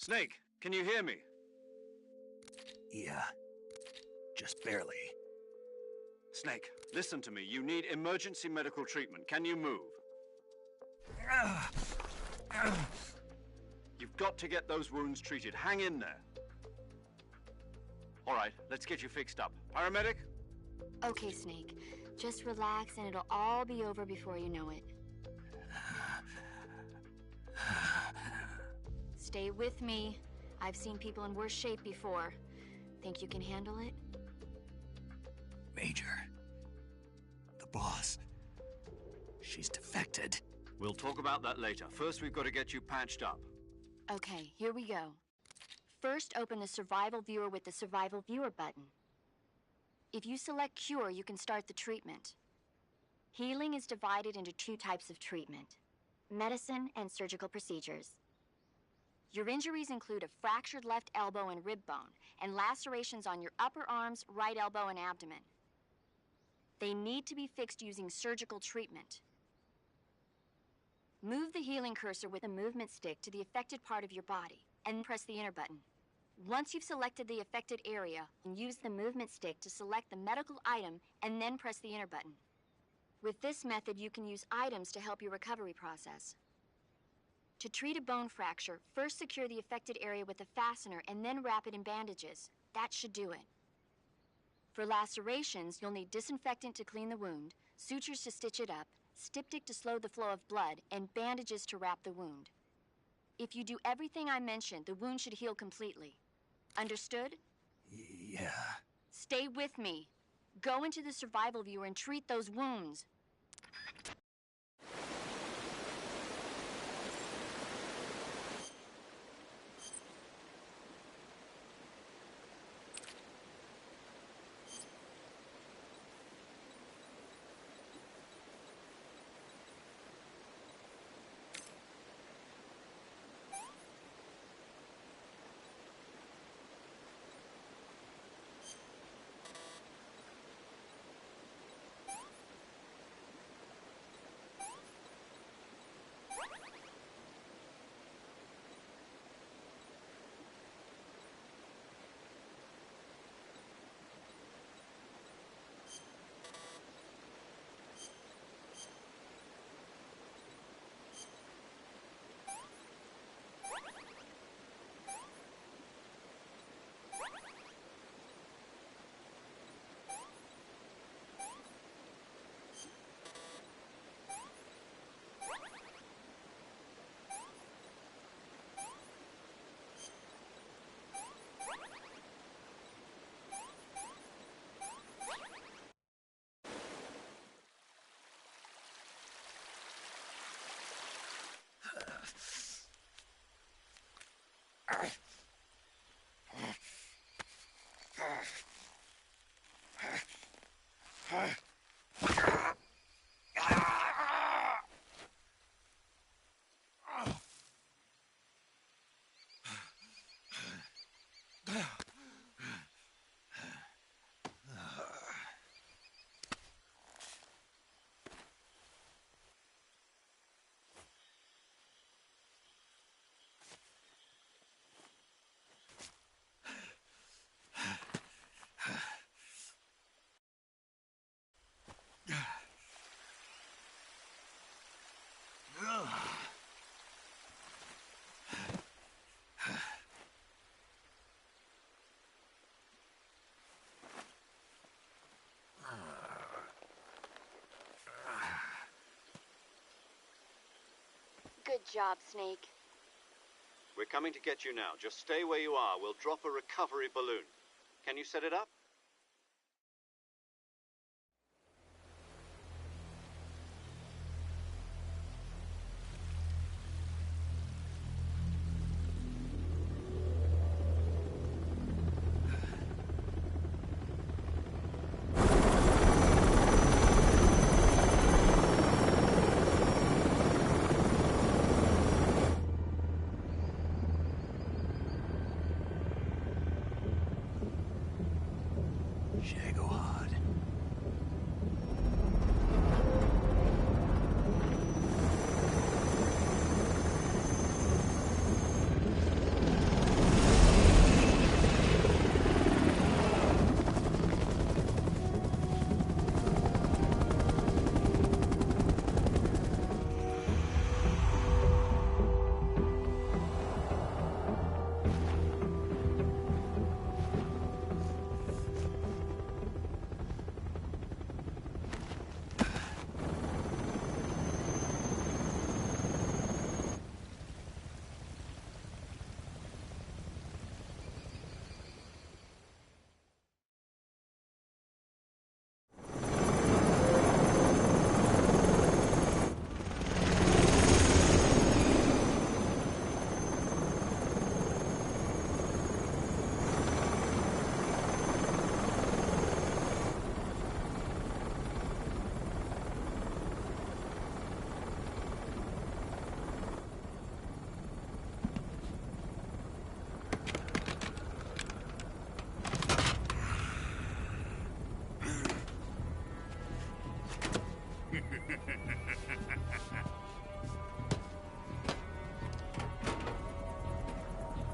Snake, can you hear me? Yeah, just barely. Snake, listen to me. You need emergency medical treatment. Can you move? You've got to get those wounds treated. Hang in there. All right, let's get you fixed up. Paramedic? Okay, Snake. Just relax and it'll all be over before you know it. Stay with me. I've seen people in worse shape before. Think you can handle it? Major. The boss. She's defected. We'll talk about that later. First, we've got to get you patched up. Okay, here we go. First, open the Survival Viewer with the Survival Viewer button. If you select Cure, you can start the treatment. Healing is divided into 2 types of treatment: medicine and surgical procedures. Your injuries include a fractured left elbow and rib bone, and lacerations on your upper arms, right elbow, and abdomen. They need to be fixed using surgical treatment. Move the healing cursor with a movement stick to the affected part of your body, and press the enter button. Once you've selected the affected area, use the movement stick to select the medical item, and then press the enter button. With this method, you can use items to help your recovery process. To treat a bone fracture, first secure the affected area with a fastener and then wrap it in bandages. That should do it. For lacerations, you'll need disinfectant to clean the wound, sutures to stitch it up, styptic to slow the flow of blood, and bandages to wrap the wound. If you do everything I mentioned, the wound should heal completely. Understood? Yeah. Stay with me. Go into the Survival Viewer and treat those wounds. Good job, Snake. We're coming to get you now. Just stay where you are. We'll drop a recovery balloon. Can you set it up?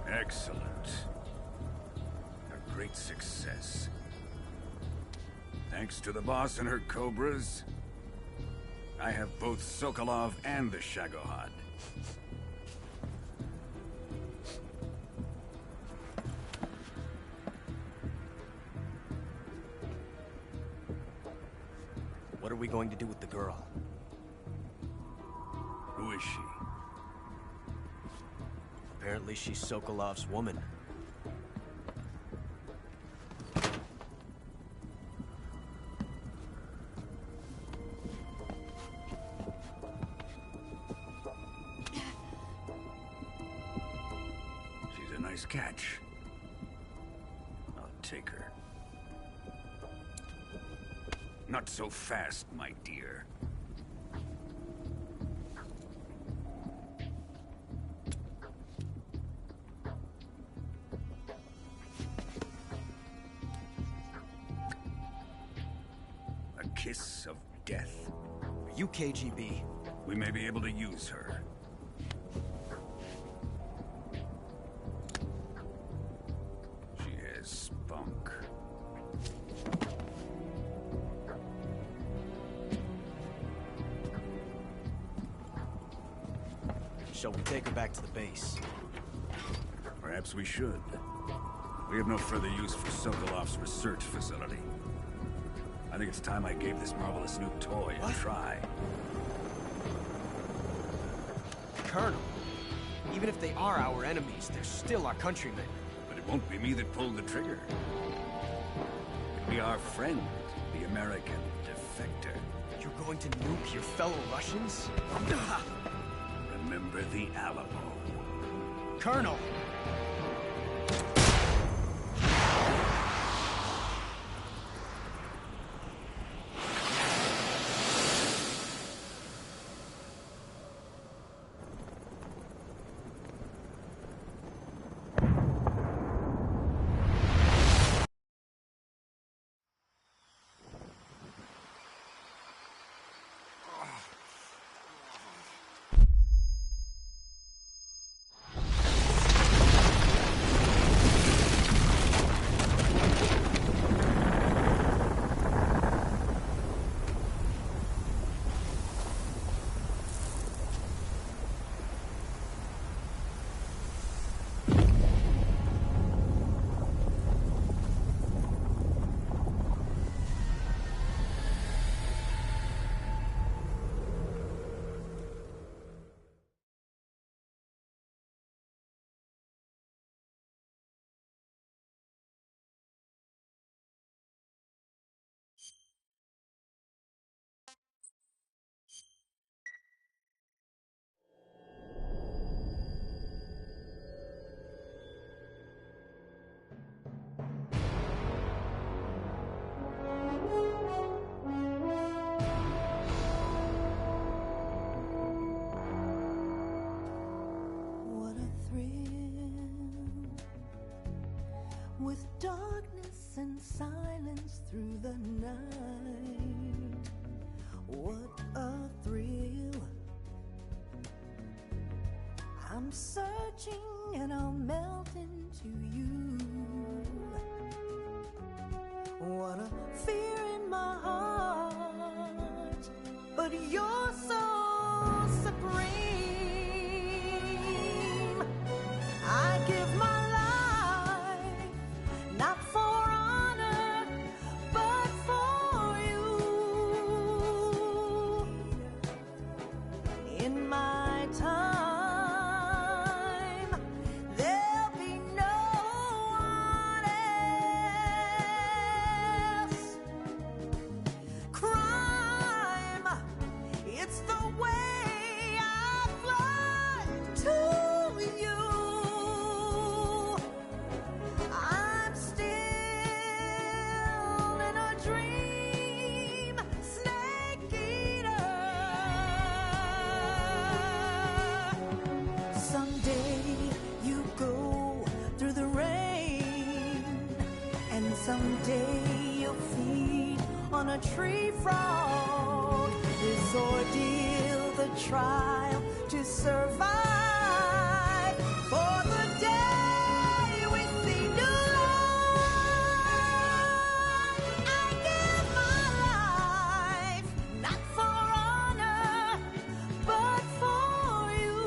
Excellent. A great success. Thanks to the boss and her cobras, I have both Sokolov and the Shagohod. What are we going to do with the girl? Who is she? Apparently she's Sokolov's woman. She's a nice catch. I'll take her. Not so fast, my dear. A kiss of death? Are you KGB? We may be able to use her. She has spunk. Shall we take her back to the base? Perhaps we should. We have no further use for Sokolov's research facility. I think it's time I gave this marvelous new toy a try. Colonel, even if they are our enemies, they're still our countrymen. But it won't be me that pulled the trigger. It'll be our friend, the American defector. You're going to nuke your fellow Russians? Remember the Alamo. Colonel! With darkness and silence through the night, what a thrill. I'm searching and I'll melt into you. What a fear in my heart, but you're so supreme. I give my not for honor, but for you. In my time, there'll be no one else. Crime, it's the way I fly to you. Someday you'll feed on a tree frog. This old trial to survive. For the day we see new life, I give my life, not for honor, but for you.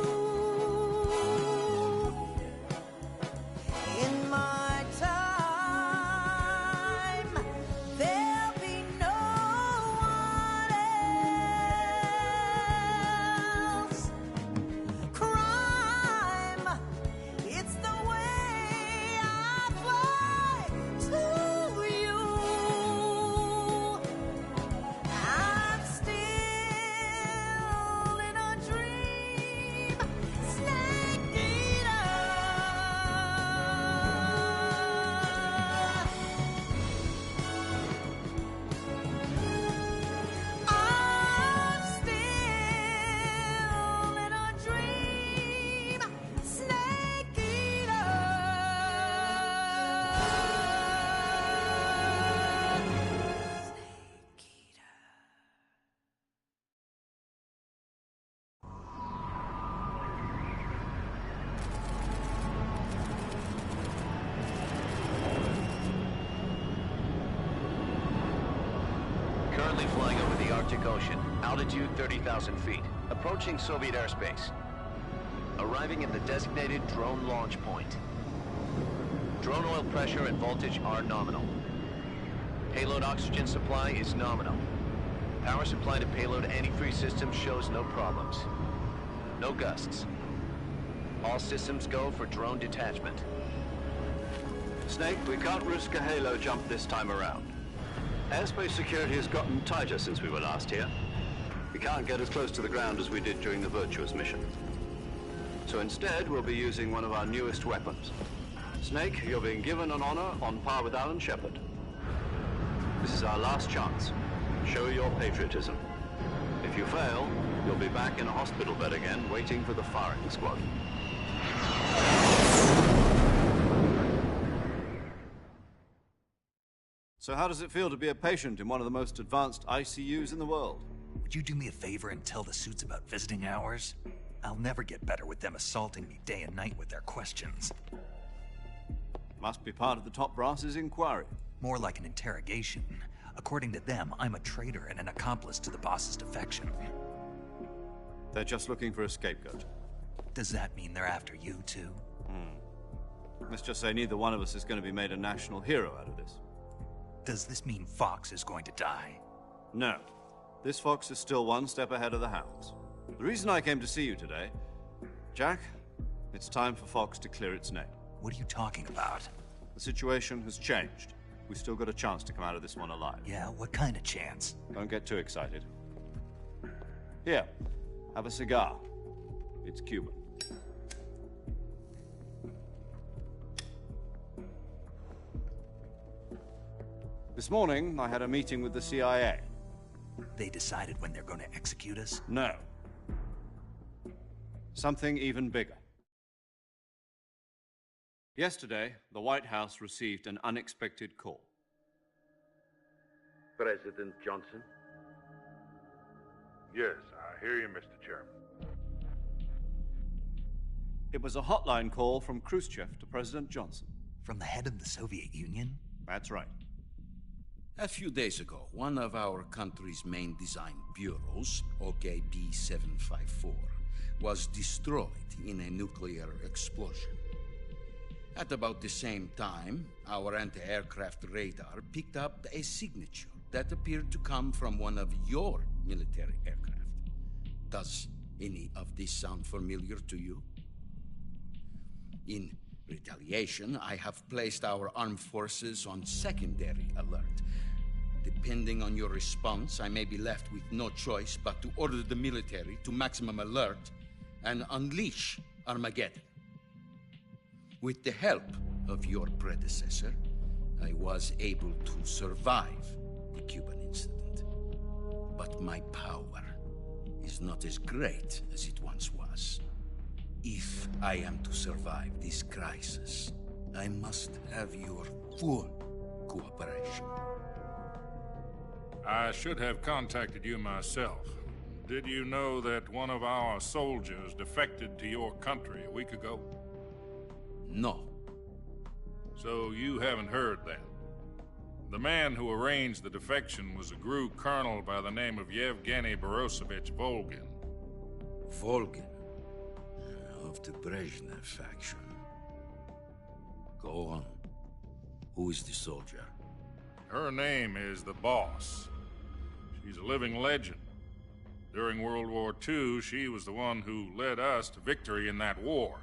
In my time, there'll be no one else. Crime, it's the way I fly to you. I'm still in a dream, snake eater. I'm still in a dream, snake eater. Currently flying over the Arctic Ocean, altitude 30,000 feet, approaching Soviet airspace. Arriving at the designated drone launch point. Drone oil pressure and voltage are nominal. Payload oxygen supply is nominal. Power supply to payload antifreeze system shows no problems. No gusts. All systems go for drone detachment. Snake, we can't risk a halo jump this time around. Airspace security has gotten tighter since we were last here. We can't get as close to the ground as we did during the Virtuous mission. So instead, we'll be using one of our newest weapons. Snake, you're being given an honor on par with Alan Shepard. This is our last chance. Show your patriotism. If you fail, you'll be back in a hospital bed again, waiting for the firing squad. So how does it feel to be a patient in one of the most advanced ICUs in the world? Would you do me a favor and tell the suits about visiting hours? I'll never get better with them assaulting me day and night with their questions. Must be part of the top brass's inquiry. More like an interrogation. According to them, I'm a traitor and an accomplice to the boss's defection. They're just looking for a scapegoat. Does that mean they're after you, too? Let's just say neither one of us is going to be made a national hero out of this. Does this mean Fox is going to die? No. This fox is still one step ahead of the hounds. The reason I came to see you today... Jack, it's time for Fox to clear its name. What are you talking about? The situation has changed. We've still got a chance to come out of this one alive. Yeah, what kind of chance? Don't get too excited. Here, have a cigar. It's Cuban. This morning, I had a meeting with the CIA. They decided when they're going to execute us? No. Something even bigger. Yesterday, the White House received an unexpected call. President Johnson? Yes, I hear you, Mr. Chairman. It was a hotline call from Khrushchev to President Johnson. From the head of the Soviet Union? That's right. A few days ago, one of our country's main design bureaus, OKB 754, was destroyed in a nuclear explosion. At about the same time, our anti-aircraft radar picked up a signature that appeared to come from one of your military aircraft. Does any of this sound familiar to you? In retaliation, I have placed our armed forces on secondary alert. Depending on your response, I may be left with no choice but to order the military to maximum alert and unleash Armageddon. With the help of your predecessor, I was able to survive the Cuban incident. But my power is not as great as it once was. If I am to survive this crisis, I must have your full cooperation. I should have contacted you myself, Did you know that one of our soldiers defected to your country a week ago? No. So you haven't heard then. The man who arranged the defection was a GRU colonel by the name of Yevgeny Borosovich Volgin. Volgin? Of the Brezhnev faction. Go on. Who is the soldier? Her name is the Boss. She's a living legend. During World War II, she was the one who led us to victory in that war.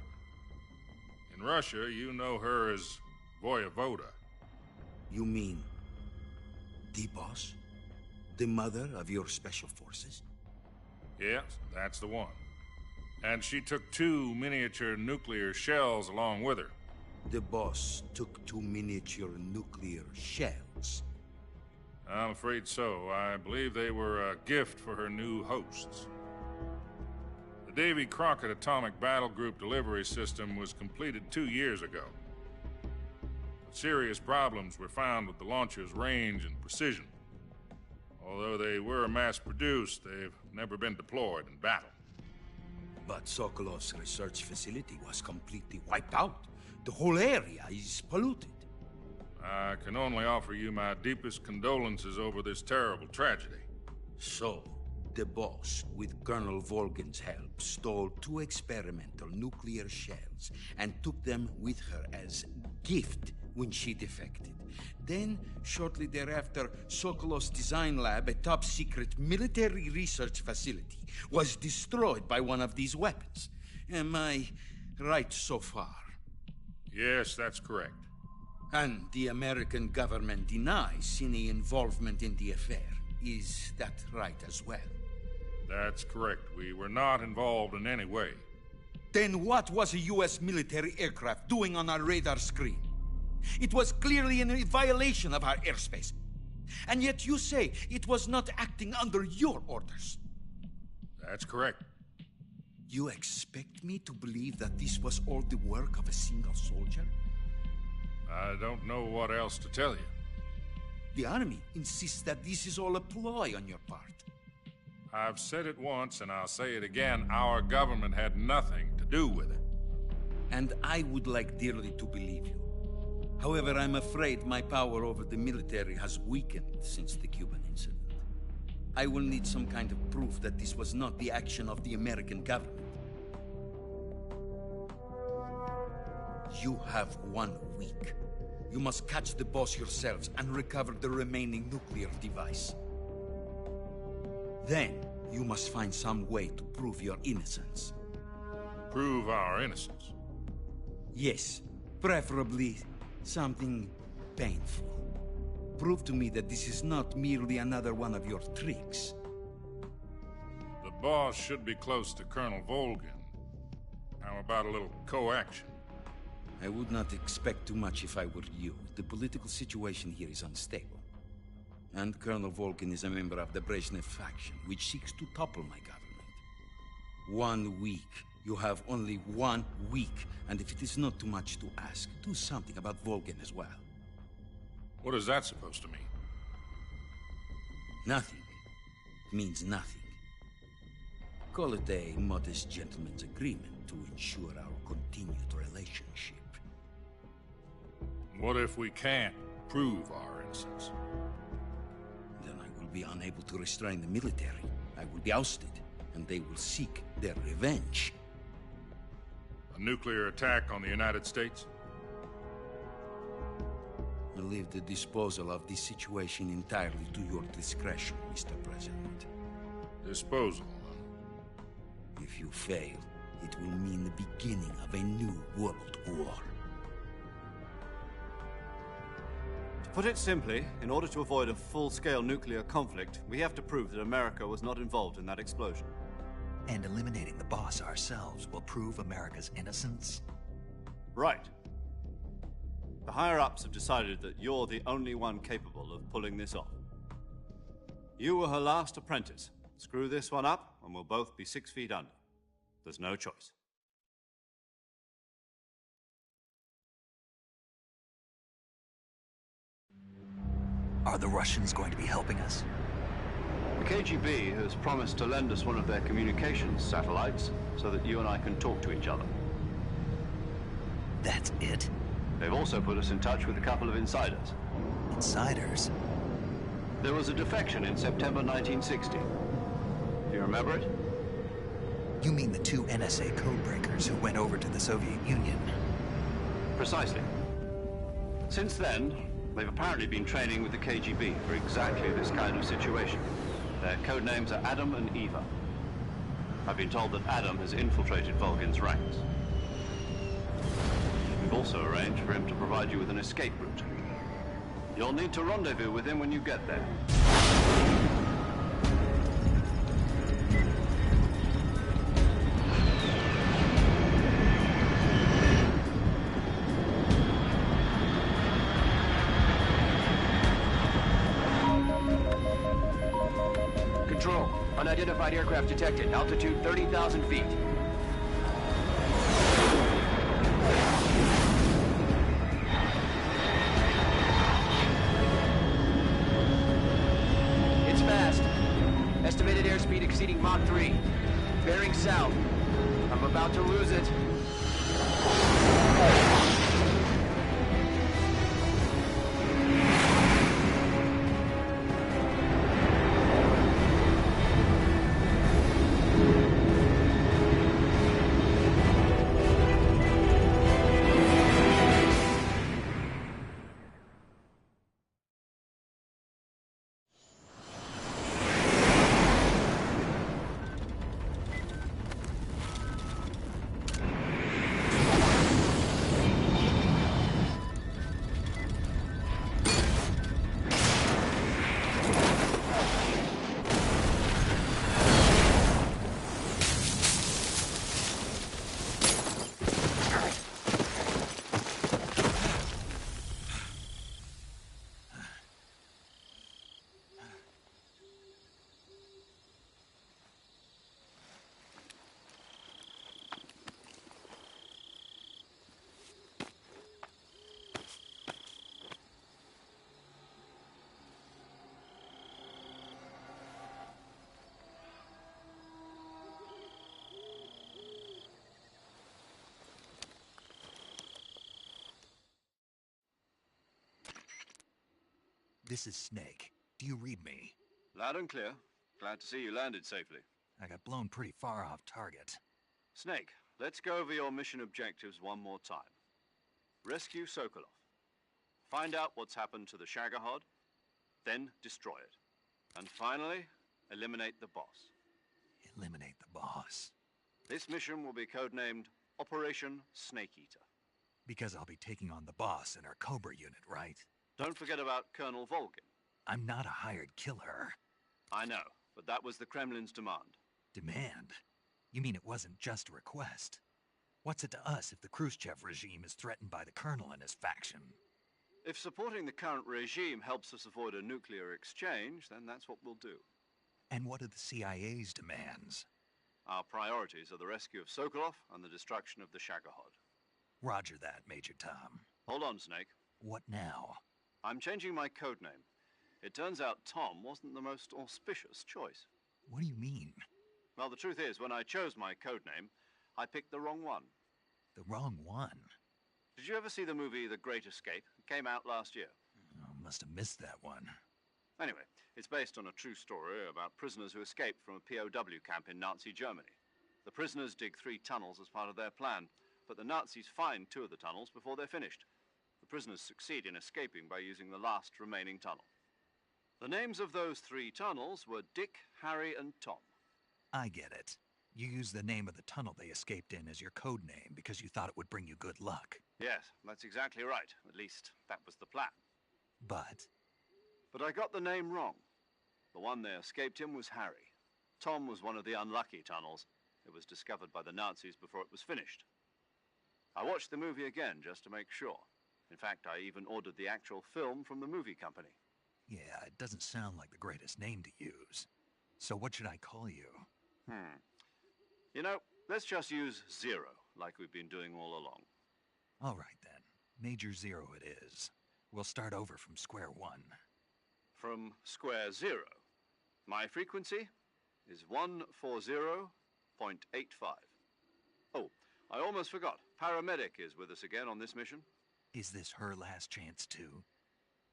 In Russia, you know her as Voyevoda. You mean the Boss? The mother of your special forces? Yes, that's the one. And she took 2 miniature nuclear shells along with her. The Boss took 2 miniature nuclear shells? I'm afraid so. I believe they were a gift for her new hosts. The Davy Crockett Atomic Battle Group delivery system was completed 2 years ago. Serious problems were found with the launcher's range and precision. Although they were mass-produced, they've never been deployed in battle. But Sokolov's research facility was completely wiped out. The whole area is polluted. I can only offer you my deepest condolences over this terrible tragedy. So, the Boss, with Colonel Volgin's help, stole 2 experimental nuclear shells and took them with her as gift when she defected. Then, shortly thereafter, Sokolov's design lab, a top-secret military research facility, was destroyed by one of these weapons. Am I right so far? Yes, that's correct. And the American government denies any involvement in the affair. Is that right as well? That's correct. We were not involved in any way. Then what was a U.S. military aircraft doing on our radar screen? It was clearly in violation of our airspace. And yet you say it was not acting under your orders. That's correct. You expect me to believe that this was all the work of a single soldier? I don't know what else to tell you. The Army insists that this is all a ploy on your part. I've said it once, and I'll say it again. Our government had nothing to do with it. And I would like dearly to believe you. However, I'm afraid my power over the military has weakened since the Cuban incident. I will need some kind of proof that this was not the action of the American government. You have 1 week. You must catch the Boss yourselves and recover the remaining nuclear device. Then, you must find some way to prove your innocence. Prove our innocence? Yes, preferably something painful. Prove to me that this is not merely another one of your tricks. The Boss should be close to Colonel Volgin. How about a little co-action? I would not expect too much if I were you. The political situation here is unstable. And Colonel Volgin is a member of the Brezhnev faction, which seeks to topple my government. 1 week. You have only 1 week. And if it is not too much to ask, do something about Volgin as well. What is that supposed to mean? Nothing. It means nothing. Call it a modest gentleman's agreement to ensure our continued relationship. What if we can't prove our innocence? Then I will be unable to restrain the military. I will be ousted, and they will seek their revenge. A nuclear attack on the United States? I leave the disposal of this situation entirely to your discretion, Mr. President. Disposal, huh? If you fail, it will mean the beginning of a new world war. To put it simply, in order to avoid a full-scale nuclear conflict, we have to prove that America was not involved in that explosion. And eliminating the Boss ourselves will prove America's innocence? Right. The higher-ups have decided that you're the only one capable of pulling this off. You were her last apprentice. Screw this one up, and we'll both be 6 feet under. There's no choice. Are the Russians going to be helping us? The KGB has promised to lend us one of their communications satellites so that you and I can talk to each other. That's it? They've also put us in touch with a couple of insiders. Insiders? There was a defection in September 1960. Do you remember it? You mean the two NSA codebreakers who went over to the Soviet Union? Precisely. Since then, they've apparently been training with the KGB for exactly this kind of situation. Their code names are Adam and Eva. I've been told that Adam has infiltrated Volgin's ranks. We've also arranged for him to provide you with an escape route. You'll need to rendezvous with him when you get there. Control. Unidentified aircraft detected. Altitude 30,000 feet. It's fast. Estimated airspeed exceeding Mach 3. Bearing south. I'm about to lose it. This is Snake. Do you read me? Loud and clear. Glad to see you landed safely. I got blown pretty far off target. Snake, let's go over your mission objectives one more time. Rescue Sokolov. Find out what's happened to the Shagohod, then destroy it. And finally, eliminate the boss. Eliminate the boss. This mission will be codenamed Operation Snake Eater. Because I'll be taking on the boss in our Cobra unit, right? Don't forget about Colonel Volgin. I'm not a hired killer. I know, but that was the Kremlin's demand. Demand? You mean it wasn't just a request? What's it to us if the Khrushchev regime is threatened by the Colonel and his faction? If supporting the current regime helps us avoid a nuclear exchange, then that's what we'll do. And what are the CIA's demands? Our priorities are the rescue of Sokolov and the destruction of the Shagohod. Roger that, Major Tom. Hold on, Snake. What now? I'm changing my codename. It turns out Tom wasn't the most auspicious choice. What do you mean? Well, the truth is, when I chose my codename, I picked the wrong one. The wrong one? Did you ever see the movie The Great Escape? It came out last year. Oh, must have missed that one. Anyway, it's based on a true story about prisoners who escaped from a POW camp in Nazi Germany. The prisoners dig 3 tunnels as part of their plan, but the Nazis find 2 of the tunnels before they're finished. The prisoners succeed in escaping by using the last remaining tunnel. The names of those 3 tunnels were Dick, Harry, and Tom. I get it. You used the name of the tunnel they escaped in as your code name because you thought it would bring you good luck. Yes, that's exactly right. At least, that was the plan. But I got the name wrong. The one they escaped in was Harry. Tom was one of the unlucky tunnels. It was discovered by the Nazis before it was finished. I watched the movie again just to make sure. In fact, I even ordered the actual film from the movie company. yeah, it doesn't sound like the greatest name to use. So what should I call you? You know, let's just use Zero, like we've been doing all along. All right then. Major Zero it is. We'll start over from square one. From square 0. My frequency is 140.85. Oh, I almost forgot. Paramedic is with us again on this mission. Is this her last chance, too?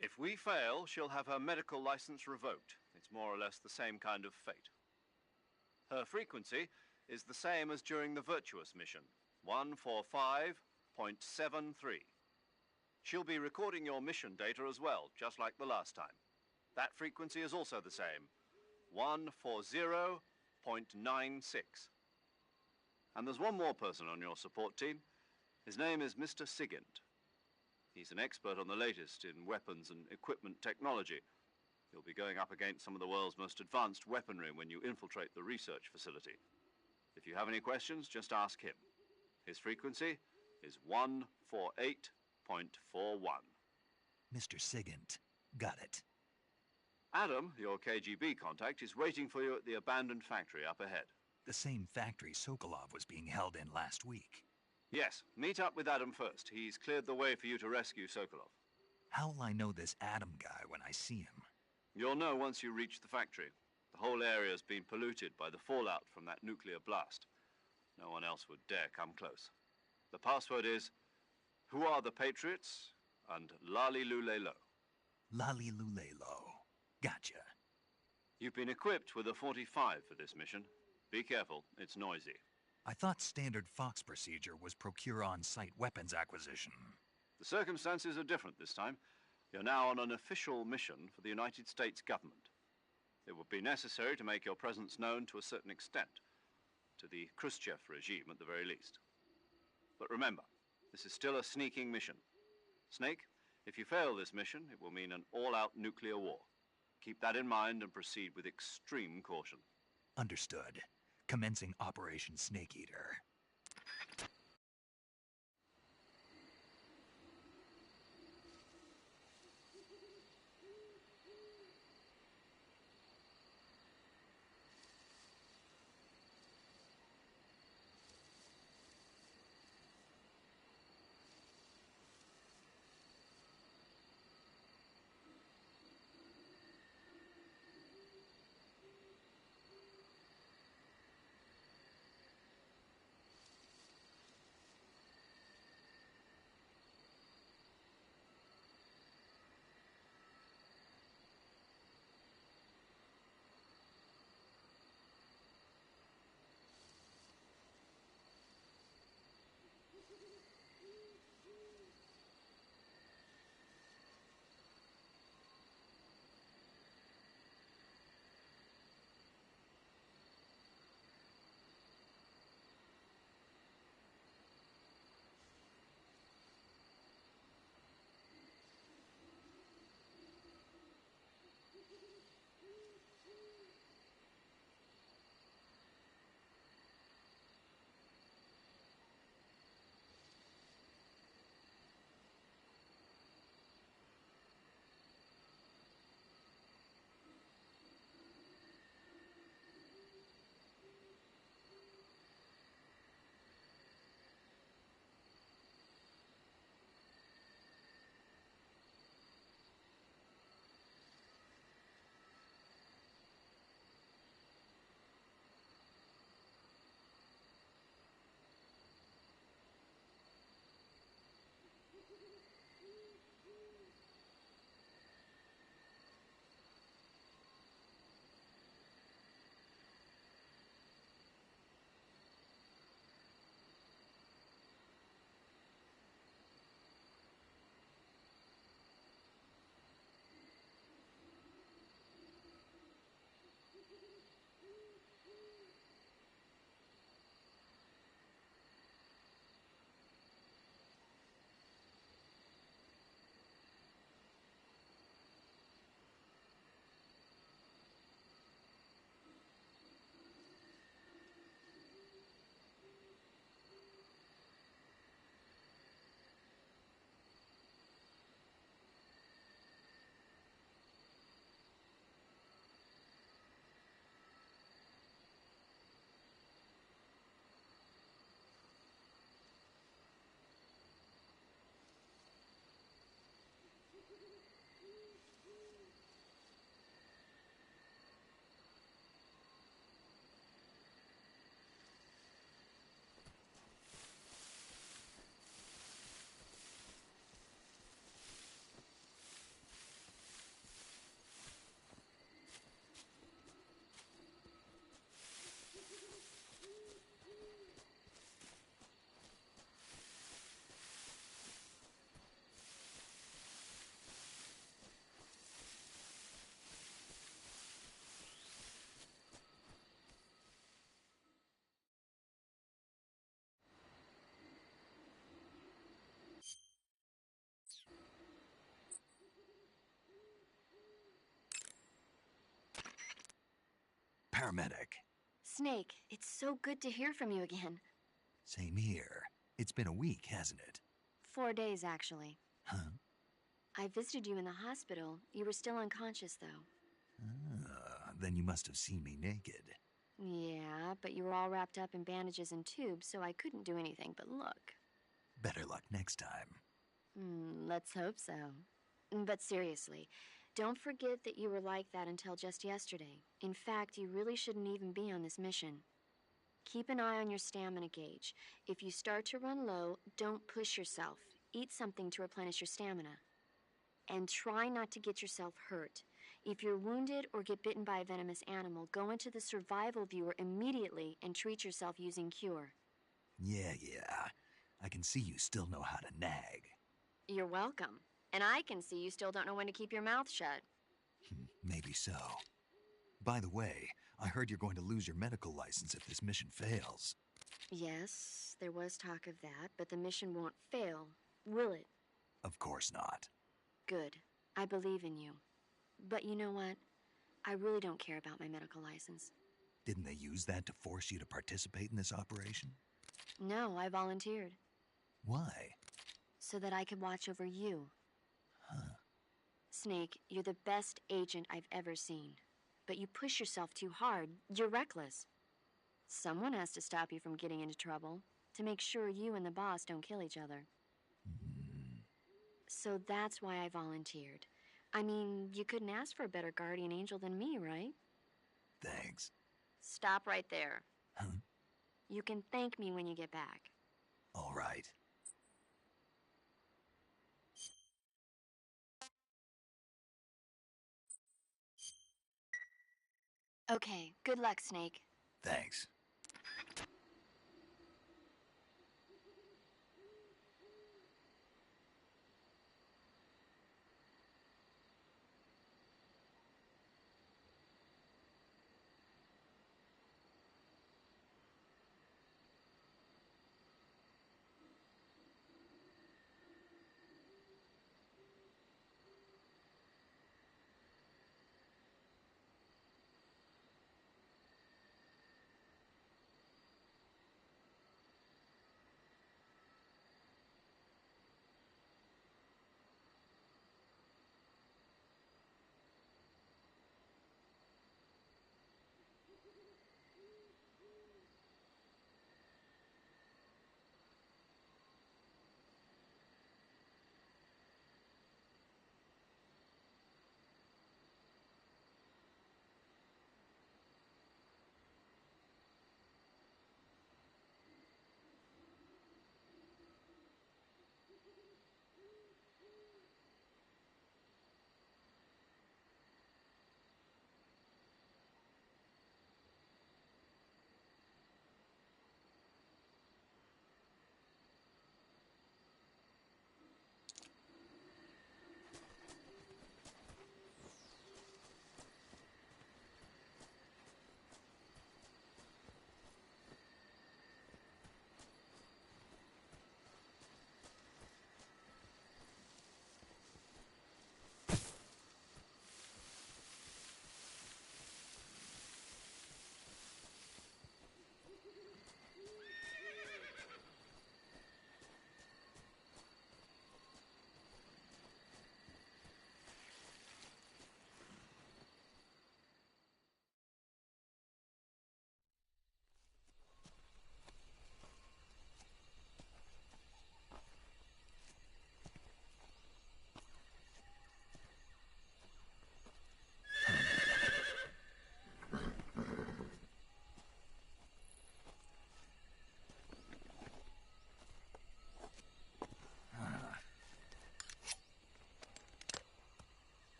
If we fail, she'll have her medical license revoked. It's more or less the same kind of fate. Her frequency is the same as during the Virtuous mission, 145.73. She'll be recording your mission data as well, just like the last time. That frequency is also the same, 140.96. And there's one more person on your support team. His name is Mr. Sigint. He's an expert on the latest in weapons and equipment technology. You'll be going up against some of the world's most advanced weaponry when you infiltrate the research facility. If you have any questions, just ask him. His frequency is 148.41. Mr. Sigint. Got it. Adam, your KGB contact, is waiting for you at the abandoned factory up ahead. The same factory Sokolov was being held in last week. Yes, meet up with Adam first. He's cleared the way for you to rescue Sokolov. How'll I know this Adam guy when I see him? You'll know once you reach the factory. The whole area's been polluted by the fallout from that nuclear blast. No one else would dare come close. The password is, "Who are the Patriots?" and Lali Lule Lo. Lali Lule Lo. Gotcha. You've been equipped with a 45 for this mission. Be careful, it's noisy. I thought standard Fox procedure was procure on-site weapons acquisition. The circumstances are different this time. You're now on an official mission for the United States government. It would be necessary to make your presence known to a certain extent, to the Khrushchev regime at the very least. But remember, this is still a sneaking mission. Snake, if you fail this mission, it will mean an all-out nuclear war. Keep that in mind and proceed with extreme caution. Understood. Commencing Operation Snake Eater. paramedic. Snake, it's so good to hear from you again. Same here. It's been a week, hasn't it? 4 days, actually. Huh? I visited you in the hospital. You were still unconscious, though. Then you must have seen me naked. Yeah, but you were all wrapped up in bandages and tubes, so I couldn't do anything but look. Better luck next time. Let's hope so. But seriously, don't forget that you were like that until just yesterday. In fact, you really shouldn't even be on this mission. Keep an eye on your stamina gauge. If you start to run low, don't push yourself. Eat something to replenish your stamina. And try not to get yourself hurt. If you're wounded or get bitten by a venomous animal, go into the survival viewer immediately and treat yourself using Cure. Yeah. I can see you still know how to nag. You're welcome. And I can see you still don't know when to keep your mouth shut. Maybe so. By the way, I heard you're going to lose your medical license if this mission fails. Yes, there was talk of that, but the mission won't fail, will it? Of course not. Good. I believe in you. But you know what? I really don't care about my medical license. Didn't they use that to force you to participate in this operation? No, I volunteered. Why? So that I could watch over you. Huh. Snake, you're the best agent I've ever seen. But you push yourself too hard. You're reckless. Someone has to stop you from getting into trouble, to make sure you and the boss don't kill each other. So that's why I volunteered. I mean, you couldn't ask for a better guardian angel than me, right? Thanks. Stop right there. Huh? You can thank me when you get back. All right. Okay, good luck, Snake. Thanks.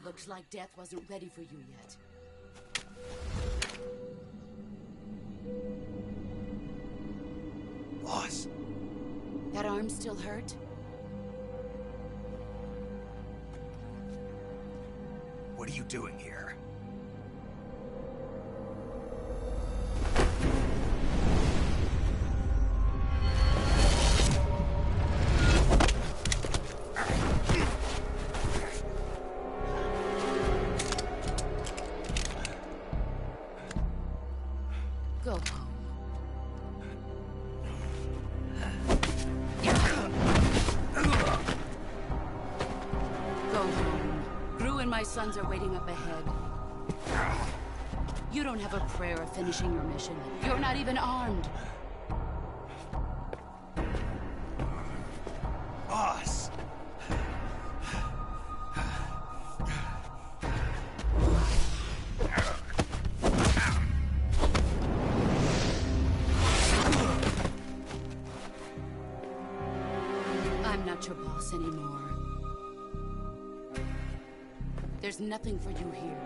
Looks like death wasn't ready for you yet. Boss. That arm still hurt? What are you doing here? home. Gru and my sons are waiting up ahead. You don't have a prayer of finishing your mission. You're not even armed. Boss! I'm not your boss anymore. There's nothing for you here.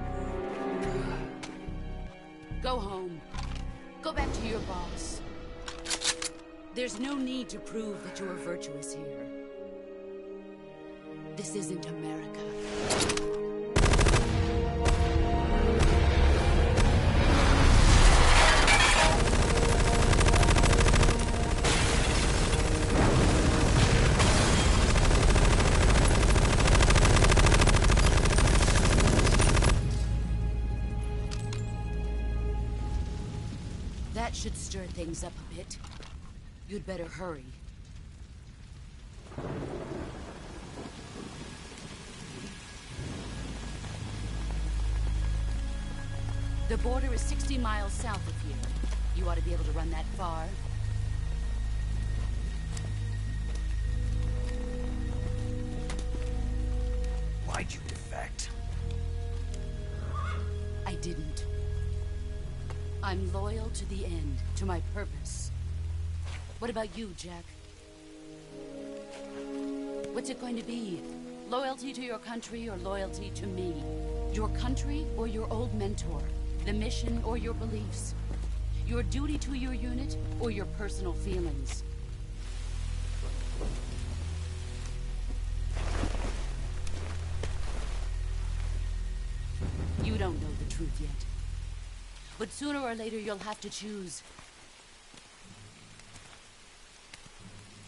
Go home. Go back to your boss. There's no need to prove that you are virtuous here. This isn't America. That should stir things up a bit. You'd better hurry. The border is 60 miles south of here. You ought to be able to run that far. Why'd you defect? I didn't. I'm loyal to the end, to my purpose. What about you, Jack? What's it going to be? Loyalty to your country or loyalty to me? Your country or your old mentor? The mission or your beliefs? Your duty to your unit or your personal feelings? You don't know the truth yet. But sooner or later you'll have to choose.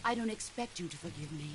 I don't expect you to forgive me.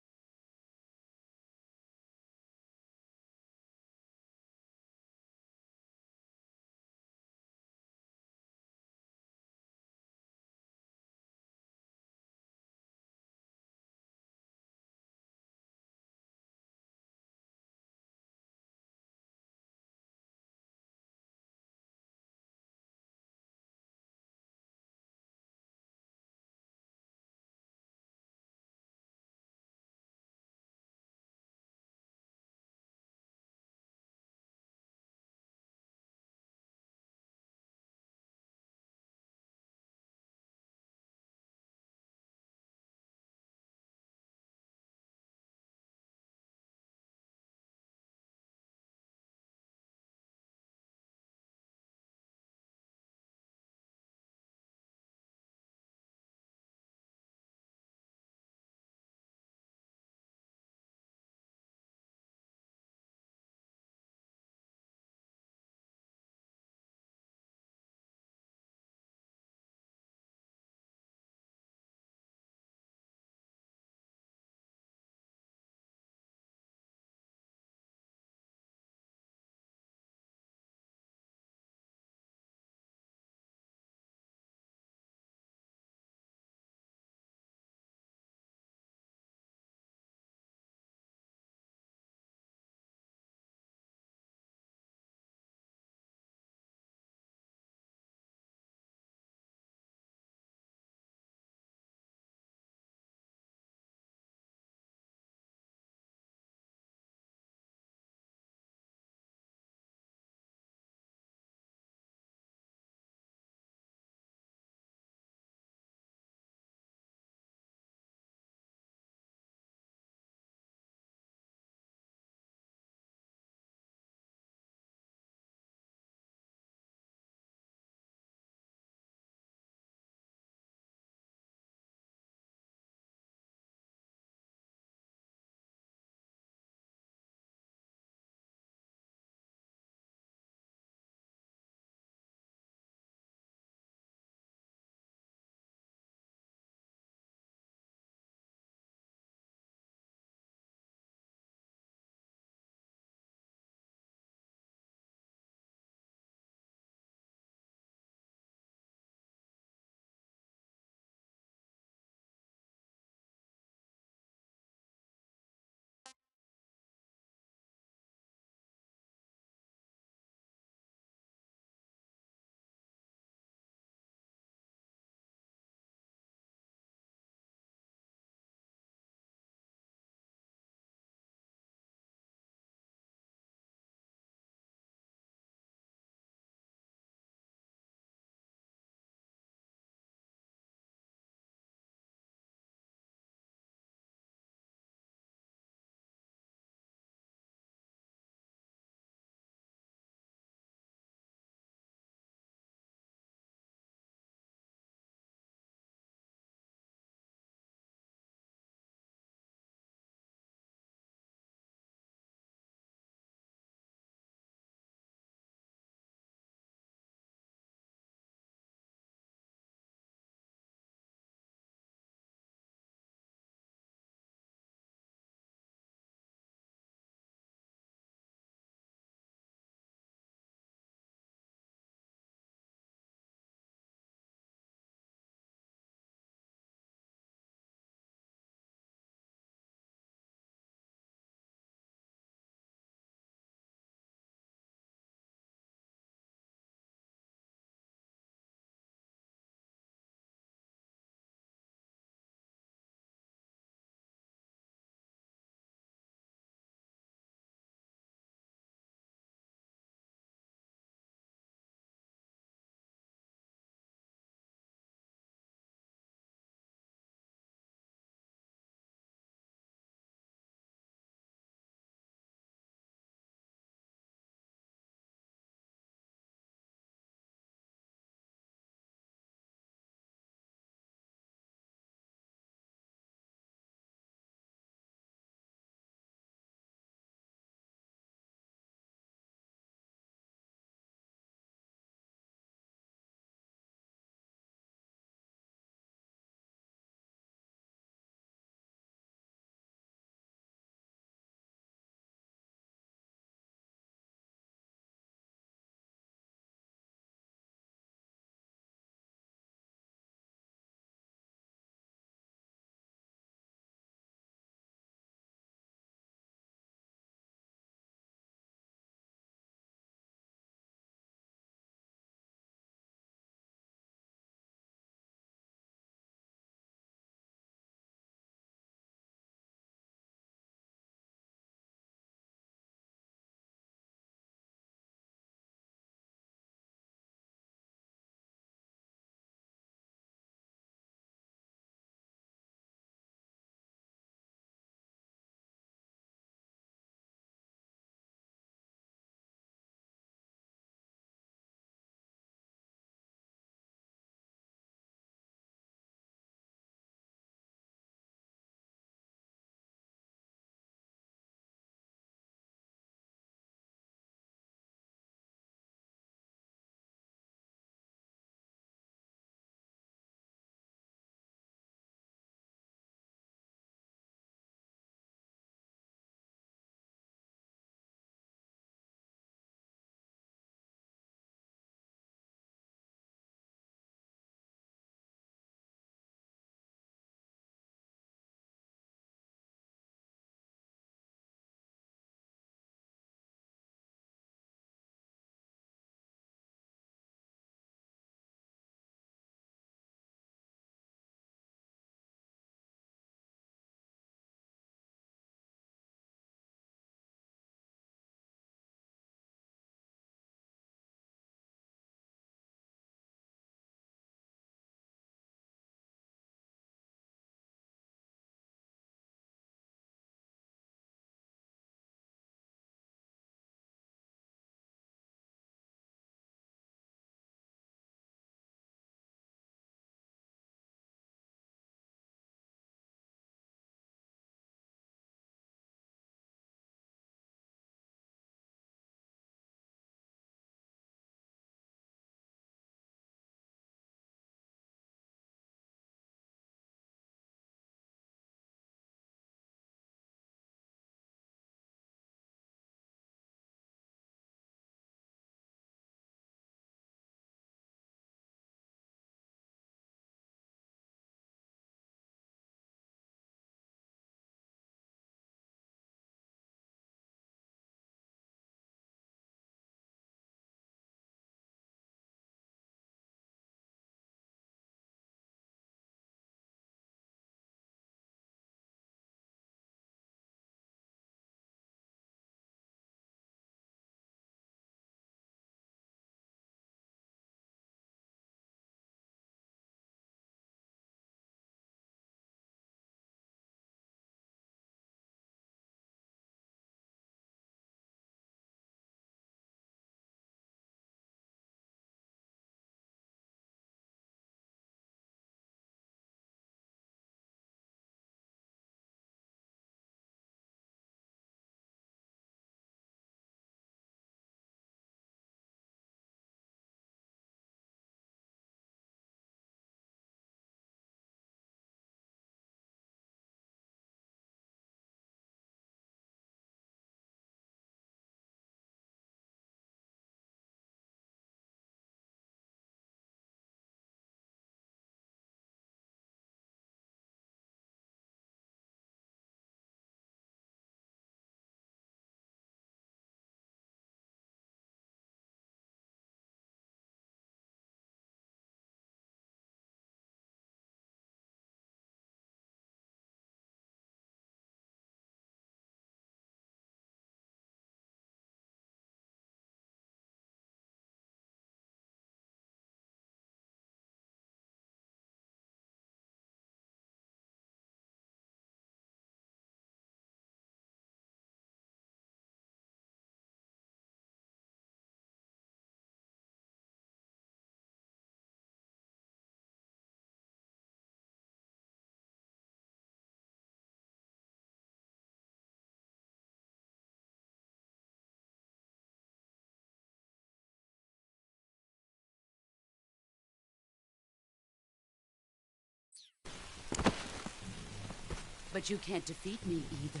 But you can't defeat me either.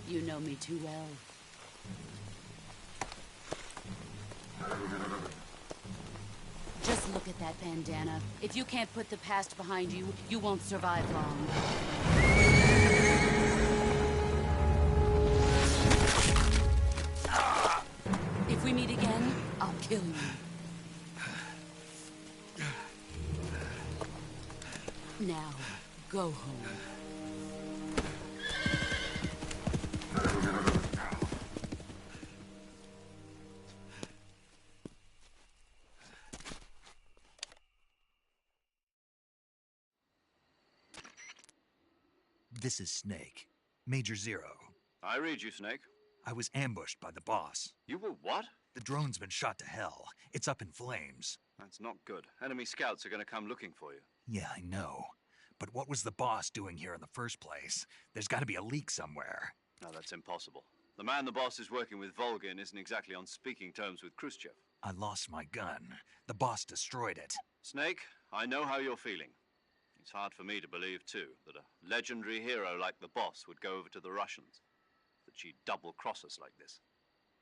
You know me too well. Just look at that bandana. If you can't put the past behind you, you won't survive long. If we meet again, I'll kill you. Now, go home. This is Snake. Major Zero. I read you, Snake. I was ambushed by the boss. You were what? The drone's been shot to hell. It's up in flames. That's not good. Enemy scouts are going to come looking for you. Yeah, I know. But what was the boss doing here in the first place? There's got to be a leak somewhere. No, that's impossible. The man the boss is working with, Volgin, isn't exactly on speaking terms with Khrushchev. I lost my gun. The boss destroyed it. Snake, I know how you're feeling. It's hard for me to believe, too, that a legendary hero like the boss would go over to the Russians. That she'd double-cross us like this.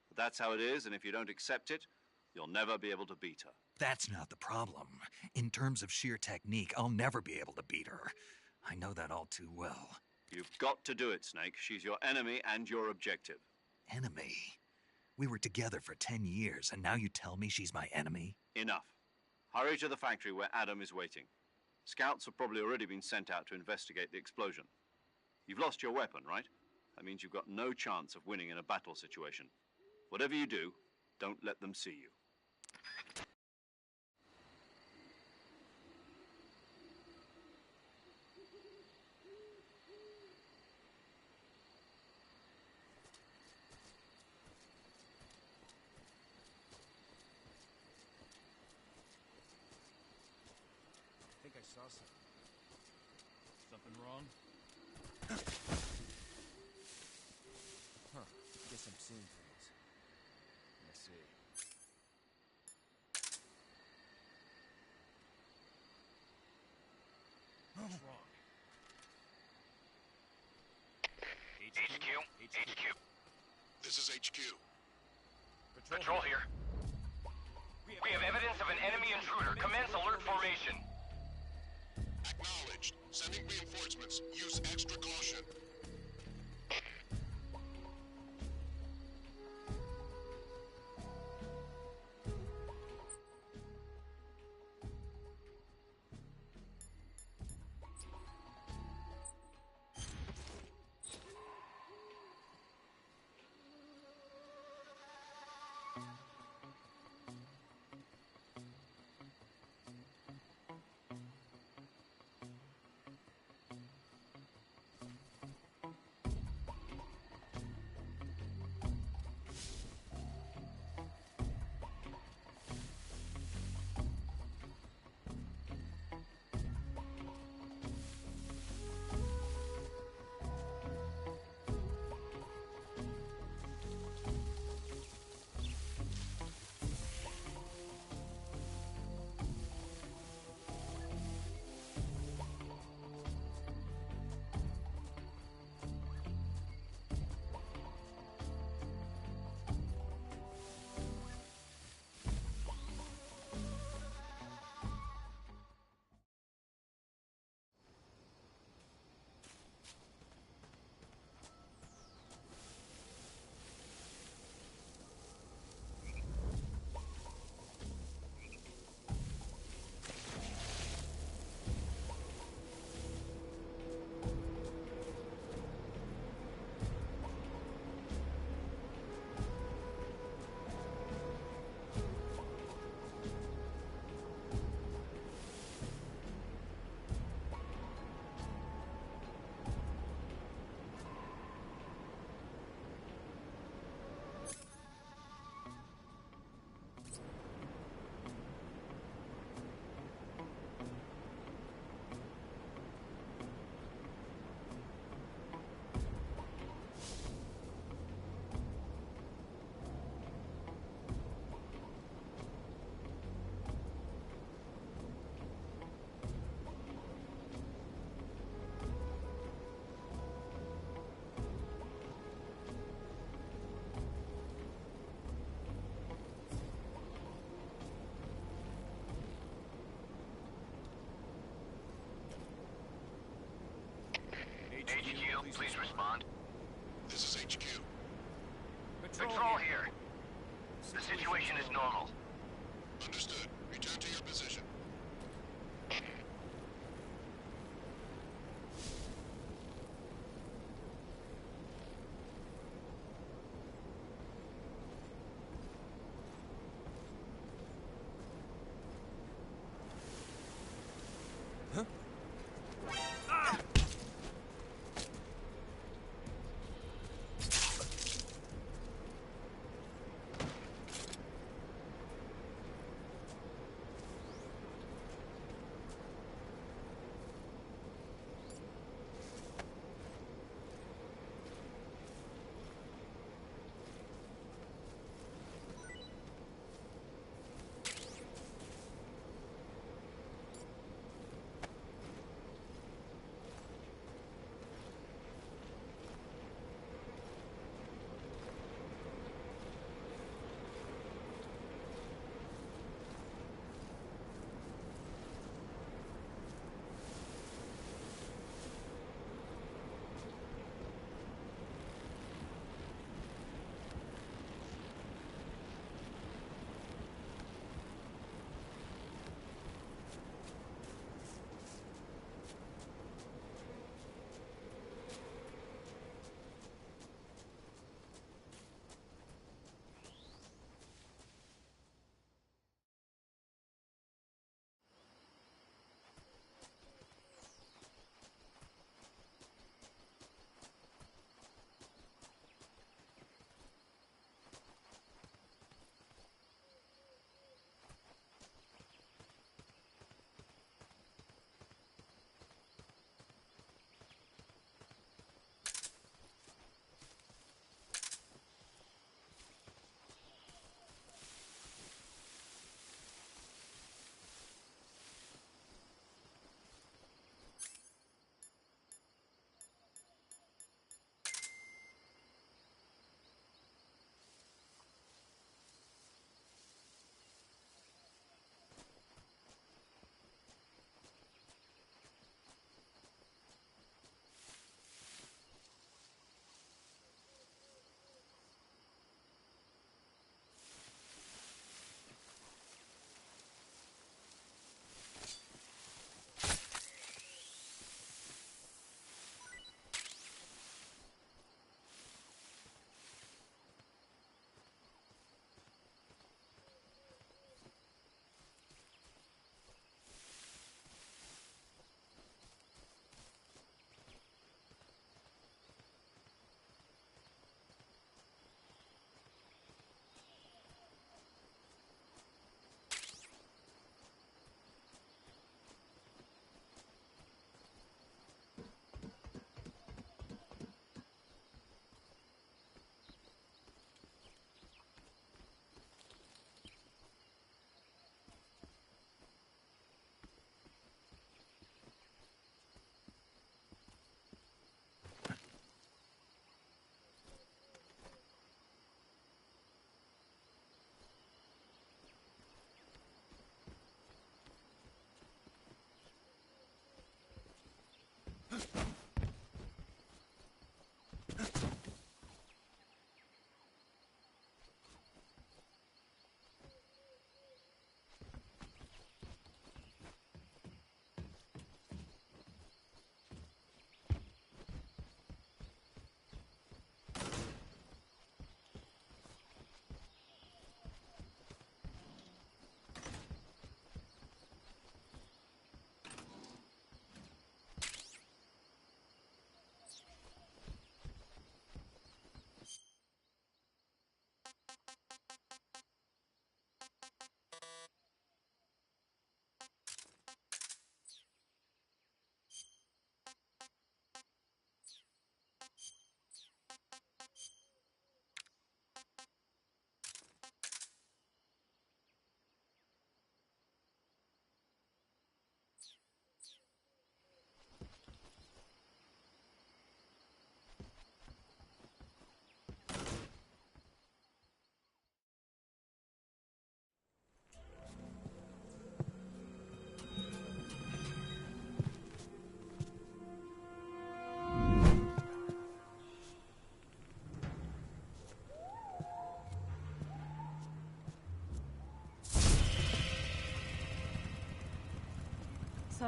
But that's how it is, and if you don't accept it, you'll never be able to beat her. That's not the problem. In terms of sheer technique, I'll never be able to beat her. I know that all too well. You've got to do it, Snake. She's your enemy and your objective. Enemy? We were together for 10 years, and now you tell me she's my enemy? Enough. Hurry to the factory where Adam is waiting. Scouts have probably already been sent out to investigate the explosion. You've lost your weapon, right? That means you've got no chance of winning in a battle situation. Whatever you do, don't let them see you. I think I saw something. Something wrong? Huh. Guess I'm seeing things. I see. What's wrong? HQ? This is HQ. Patrol here. We have evidence of an enemy intruder. Commence alert formation. Acknowledged. Sending reinforcements. Use extra caution. Please respond. This is HQ. Patrol here. The situation is normal. Understood. Return to your position.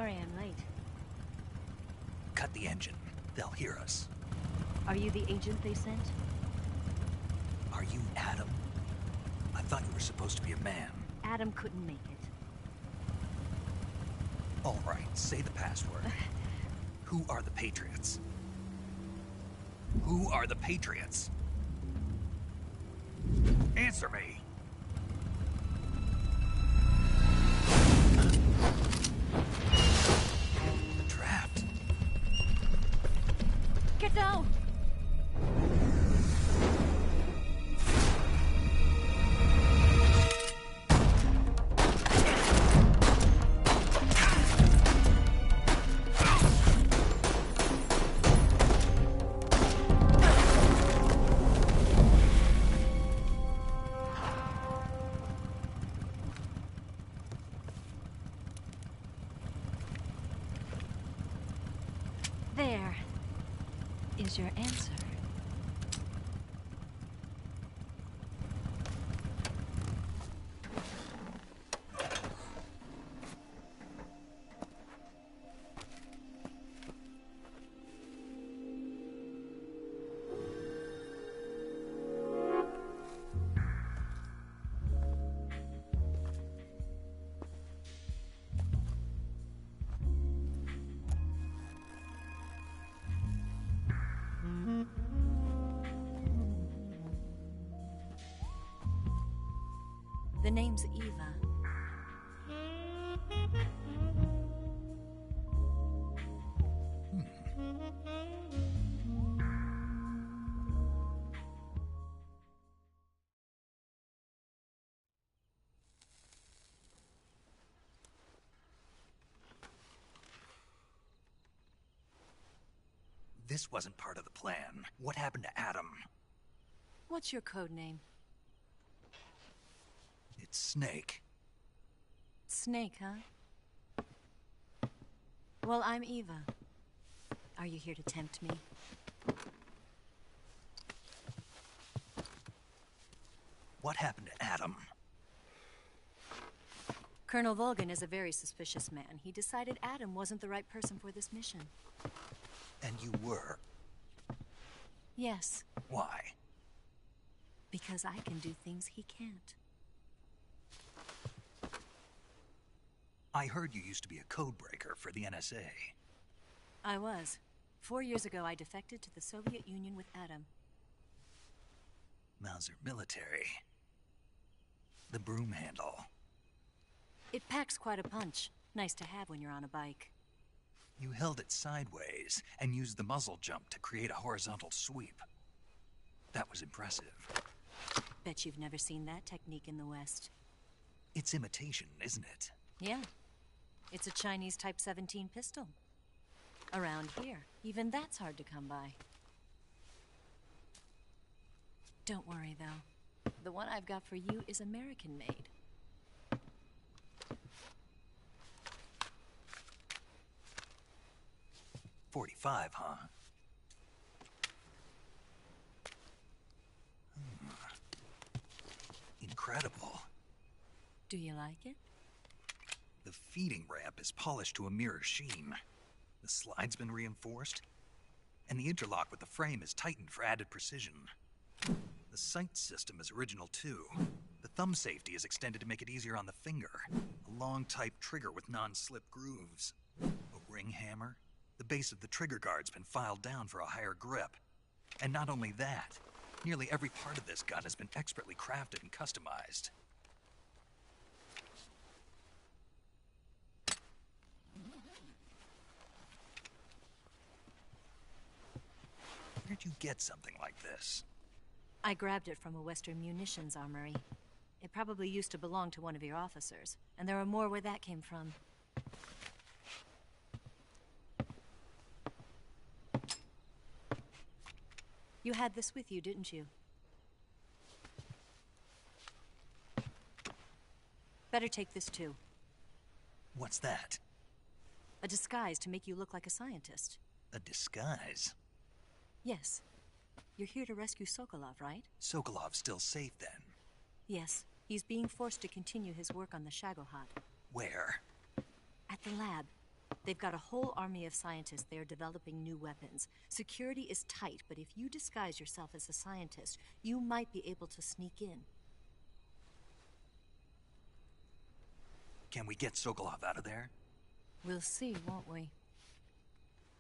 Sorry I'm late. Cut the engine. They'll hear us. Are you the agent they sent? Are you Adam? I thought you were supposed to be a man. Adam couldn't make it. All right, say the password. Who are the Patriots? Who are the Patriots? Answer me! They're trapped. Get down! There is your answer. The name's Eva. This wasn't part of the plan. What happened to Adam? What's your code name? It's Snake. Snake, huh? Well, I'm Eva. Are you here to tempt me? What happened to Adam? Colonel Volgan is a very suspicious man. He decided Adam wasn't the right person for this mission. And you were? Yes. Why? Because I can do things he can't. I heard you used to be a codebreaker for the NSA. I was. 4 years ago, I defected to the Soviet Union with Adam. Mauser military. The broom handle. It packs quite a punch. Nice to have when you're on a bike. You held it sideways and used the muzzle jump to create a horizontal sweep. That was impressive. Bet you've never seen that technique in the West. It's imitation, isn't it? Yeah. It's a Chinese Type 17 pistol. Around here, even that's hard to come by. Don't worry, though. The one I've got for you is American-made. .45, huh? Incredible. Do you like it? The feeding ramp is polished to a mirror sheen. The slide's been reinforced, and the interlock with the frame is tightened for added precision. The sight system is original too. The thumb safety is extended to make it easier on the finger. A long type trigger with non-slip grooves. A ring hammer. The base of the trigger guard's been filed down for a higher grip. And not only that, nearly every part of this gun has been expertly crafted and customized. Where'd you get something like this? I grabbed it from a Western munitions armory. It probably used to belong to one of your officers, and there are more where that came from. You had this with you, didn't you? Better take this too. What's that? A disguise to make you look like a scientist. A disguise? Yes. You're here to rescue Sokolov, right? Sokolov's still safe then? Yes. He's being forced to continue his work on the Shagohod. Where? At the lab. They've got a whole army of scientists there developing new weapons. Security is tight, but if you disguise yourself as a scientist, you might be able to sneak in. Can we get Sokolov out of there? We'll see, won't we?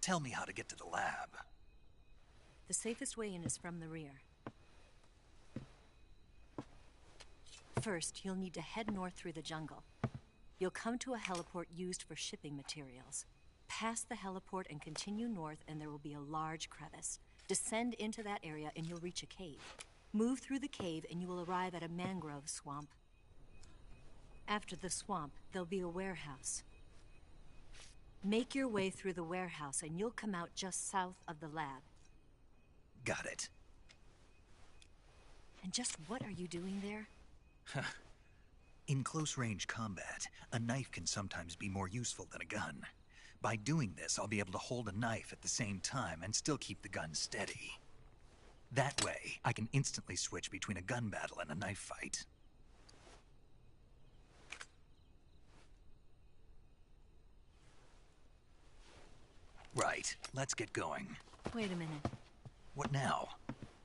Tell me how to get to the lab. The safest way in is from the rear. First, you'll need to head north through the jungle. You'll come to a heliport used for shipping materials. Pass the heliport and continue north, and there will be a large crevice. Descend into that area and you'll reach a cave. Move through the cave and you will arrive at a mangrove swamp. After the swamp, there'll be a warehouse. Make your way through the warehouse and you'll come out just south of the lab. Got it. And just what are you doing there? In close-range combat, a knife can sometimes be more useful than a gun. By doing this, I'll be able to hold a knife at the same time and still keep the gun steady. That way, I can instantly switch between a gun battle and a knife fight. Right, let's get going. Wait a minute. What now?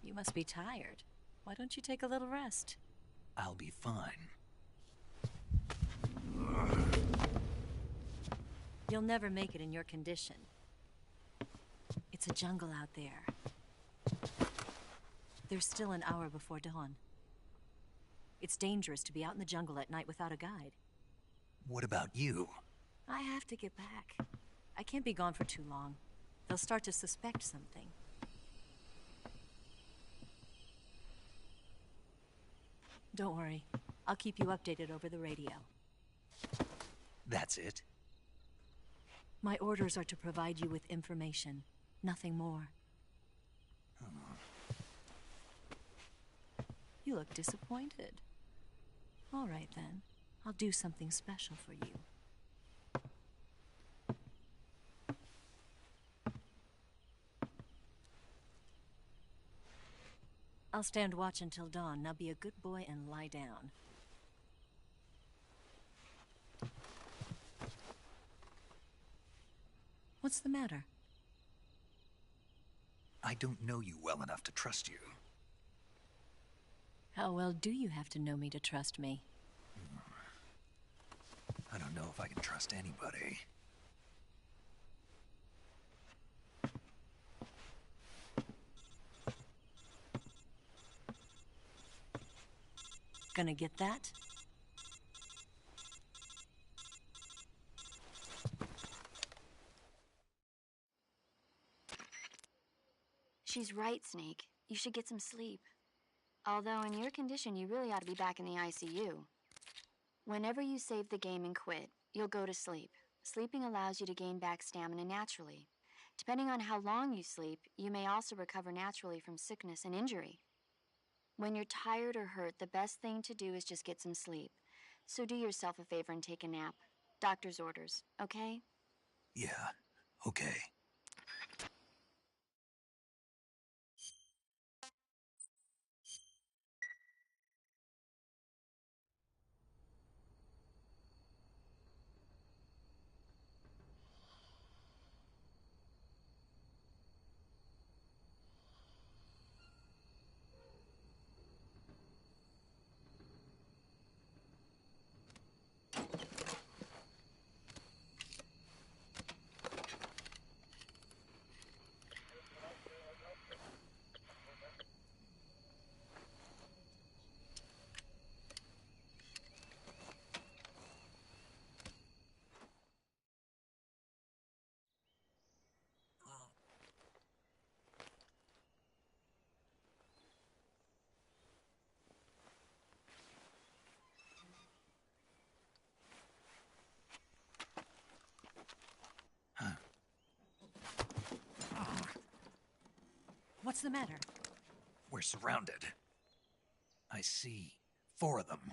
You must be tired. Why don't you take a little rest? I'll be fine. You'll never make it in your condition. It's a jungle out there. There's still an hour before dawn. It's dangerous to be out in the jungle at night without a guide. What about you? I have to get back. I can't be gone for too long. They'll start to suspect something. Don't worry. I'll keep you updated over the radio. That's it? My orders are to provide you with information. Nothing more. You look disappointed. All right, then. I'll do something special for you. I'll stand watch until dawn. Now be a good boy and lie down. What's the matter? I don't know you well enough to trust you. How well do you have to know me to trust me? I don't know if I can trust anybody. Gonna get that? She's right, Snake. You should get some sleep. Although in your condition, you really ought to be back in the ICU. Whenever you save the game and quit, you'll go to sleep. Sleeping allows you to gain back stamina naturally. Depending on how long you sleep, you may also recover naturally from sickness and injury. When you're tired or hurt, the best thing to do is just get some sleep. So do yourself a favor and take a nap. Doctor's orders, okay? Yeah, okay. What's the matter? We're surrounded. I see 4 of them.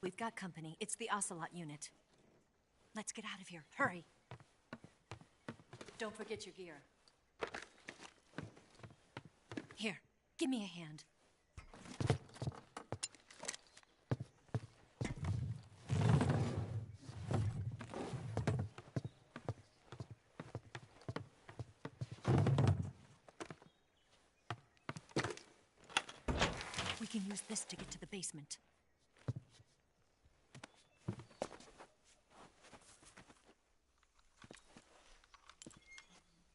We've got company. It's the Ocelot unit. Let's get out of here. Hurry. Don't forget your gear. Here, give me a hand. can use this to get to the basement.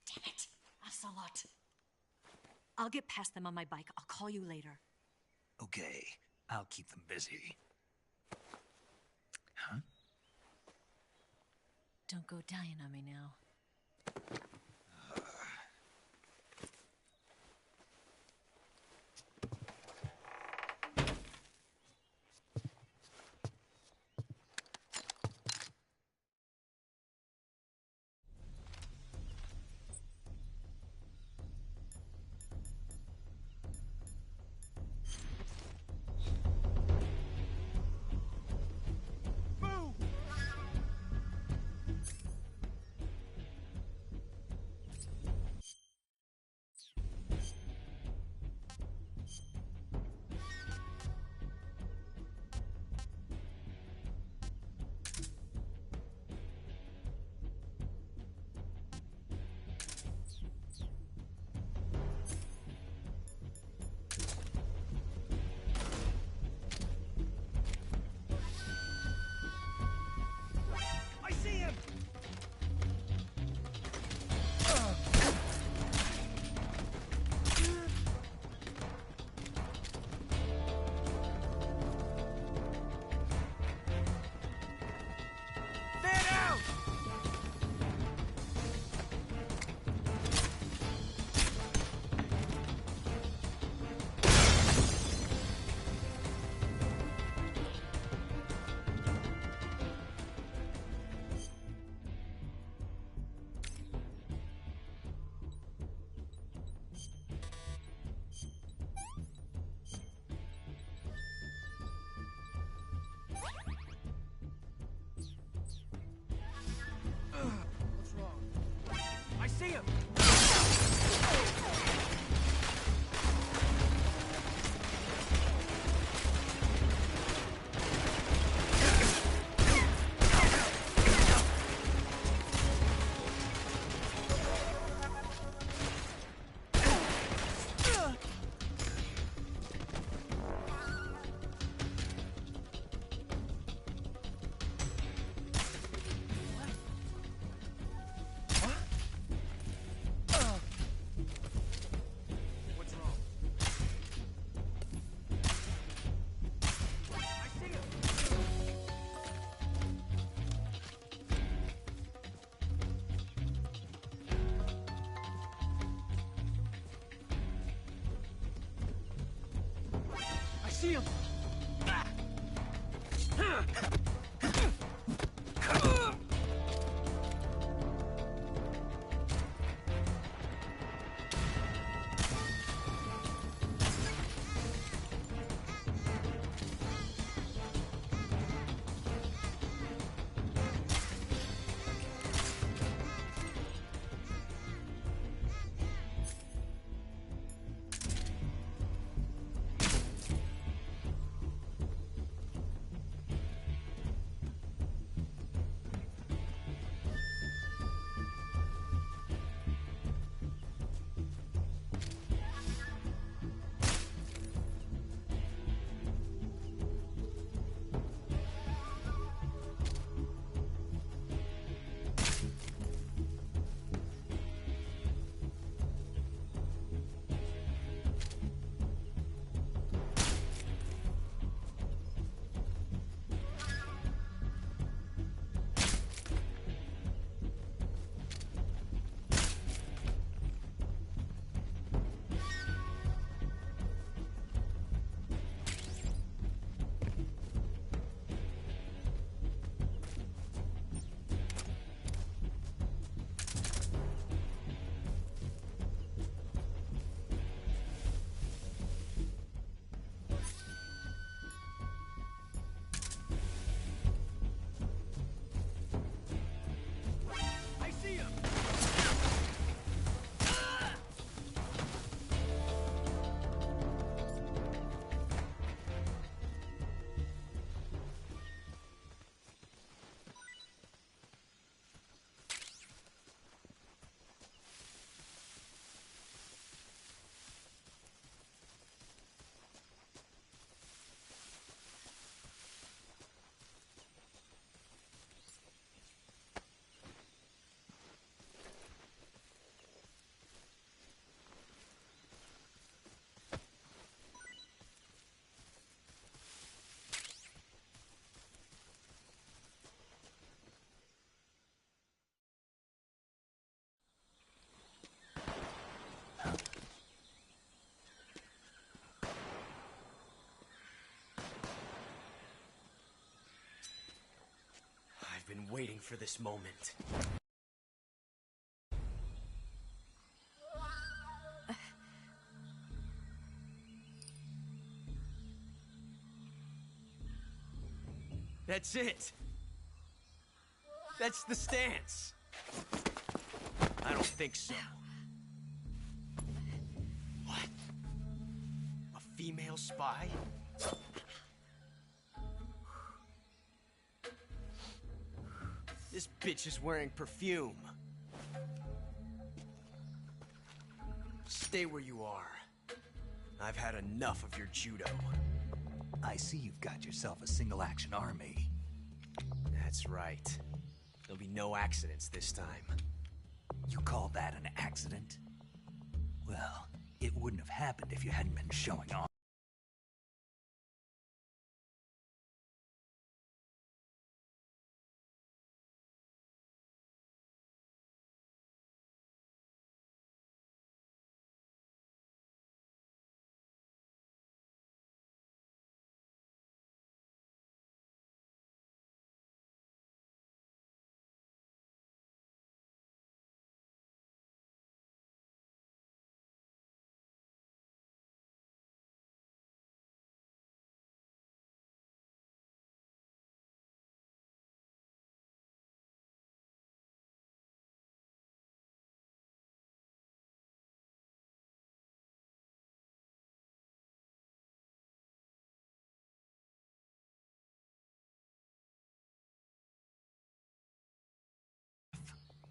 Damn it! Ocelot! I'll get past them on my bike. I'll call you later. Okay, I'll keep them busy. Huh? Don't go dying on me now. I see him! See him! waiting for this moment. That's it. That's the stance. I don't think so. What? A female spy? This bitch is wearing perfume. Stay where you are. I've had enough of your judo. I see you've got yourself a single-action army. That's right. There'll be no accidents this time. You call that an accident? Well, it wouldn't have happened if you hadn't been showing off.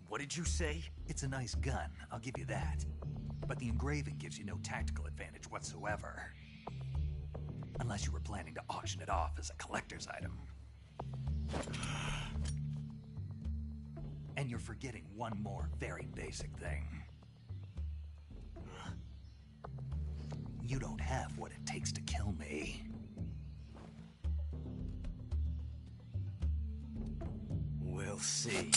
What did you say? It's a nice gun, I'll give you that. But the engraving gives you no tactical advantage whatsoever. Unless you were planning to auction it off as a collector's item. And you're forgetting one more very basic thing. You don't have what it takes to kill me. We'll see.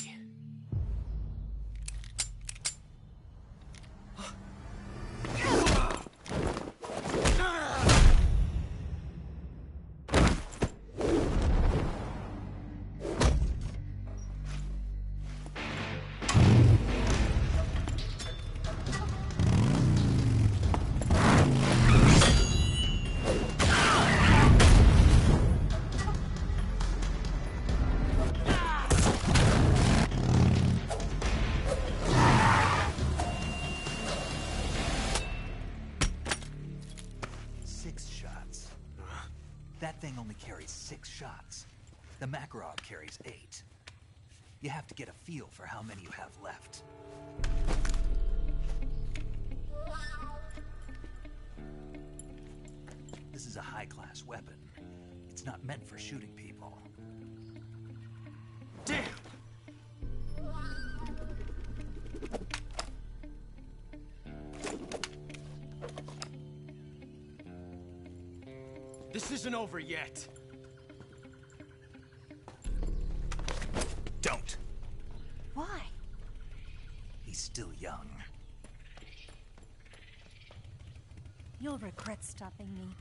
That thing only carries 6 shots. The Makarov carries 8. You have to get a feel for how many you have left. This is a high-class weapon. It's not meant for shooting people. Damn! This isn't over yet. Don't. Why? He's still young. You'll regret stopping me.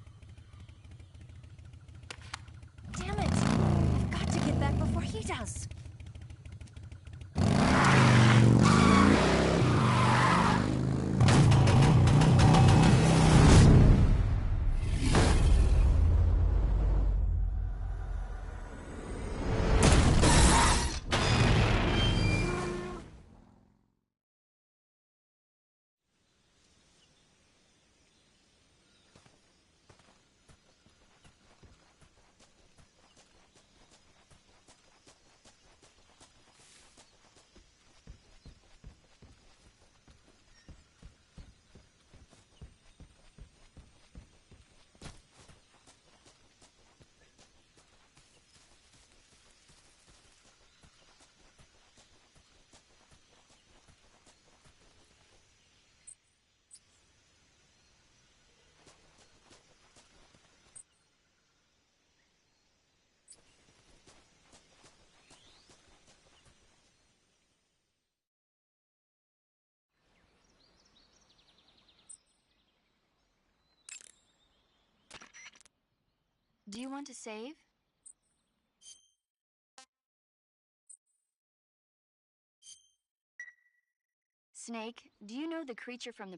Damn it! I've got to get back before he does. Do you want to save? Snake, do you know the creature from the...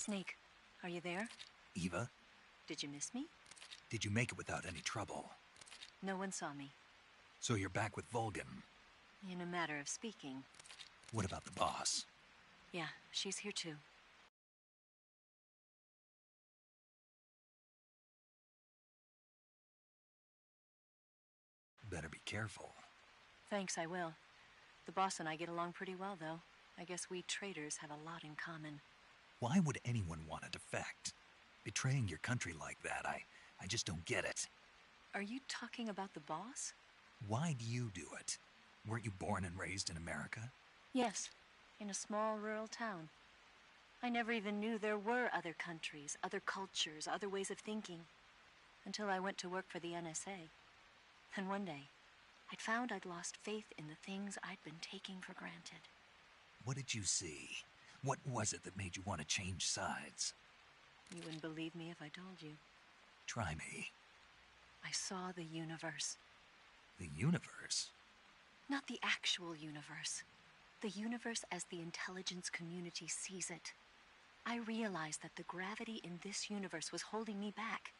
Snake, are you there? Eva, Did you miss me? did you make it without any trouble? No one saw me. So you're back with Vulcan. In a matter of speaking. What about the boss? Yeah, she's here too. Better be careful. Thanks, I will. The boss and I get along pretty well, though. I guess we traitors have a lot in common. Why would anyone want to defect? Betraying your country like that, I just don't get it. Are you talking about the boss? Why do you do it? Weren't you born and raised in America? Yes, in a small rural town. I never even knew there were other countries, other cultures, other ways of thinking. Until I went to work for the NSA. And one day, I'd found I'd lost faith in the things I'd been taking for granted. What did you see? What was it that made you want to change sides? You wouldn't believe me if I told you. Try me. I saw the universe. The universe? Not the actual universe. The universe as the intelligence community sees it. I realized that the gravity in this universe was holding me back.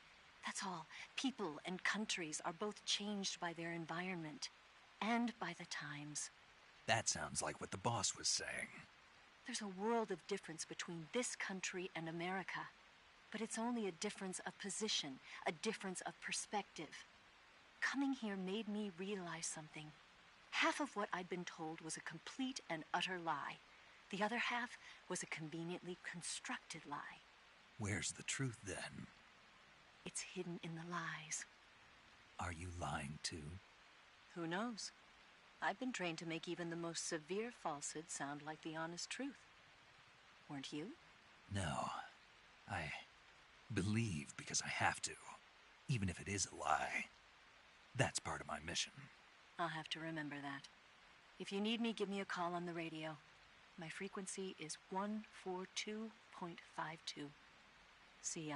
That's all. People and countries are both changed by their environment and by the times. That sounds like what the boss was saying. There's a world of difference between this country and America. But it's only a difference of position, a difference of perspective. Coming here made me realize something. Half of what I'd been told was a complete and utter lie. The other half was a conveniently constructed lie. Where's the truth, then? It's hidden in the lies. Are you lying, too? Who knows? I've been trained to make even the most severe falsehood sound like the honest truth. Weren't you? No. I believe because I have to, even if it is a lie. That's part of my mission. I'll have to remember that. If you need me, give me a call on the radio. My frequency is 142.52. See ya.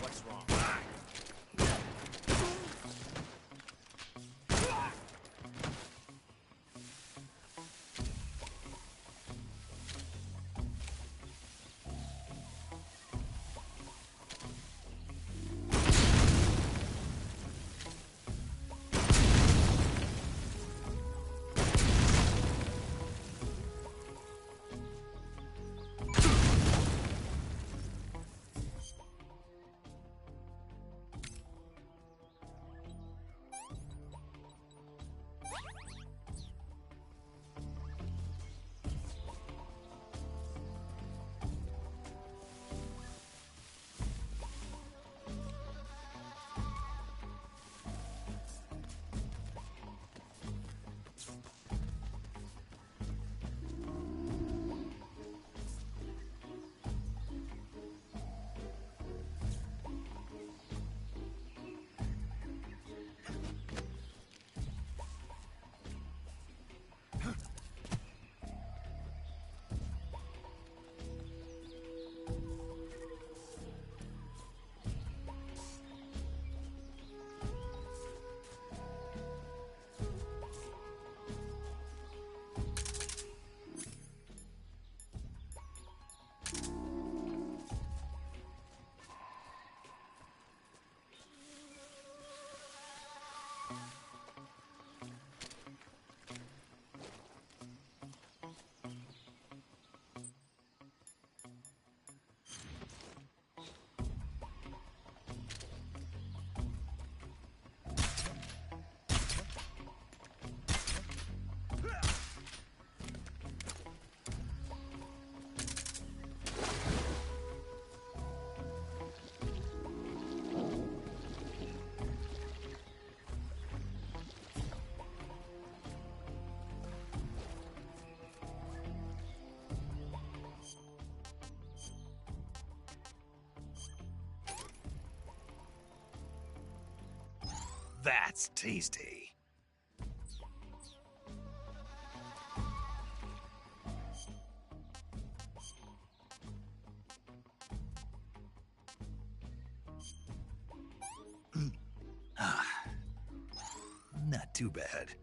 What's wrong? That's tasty. Not too bad.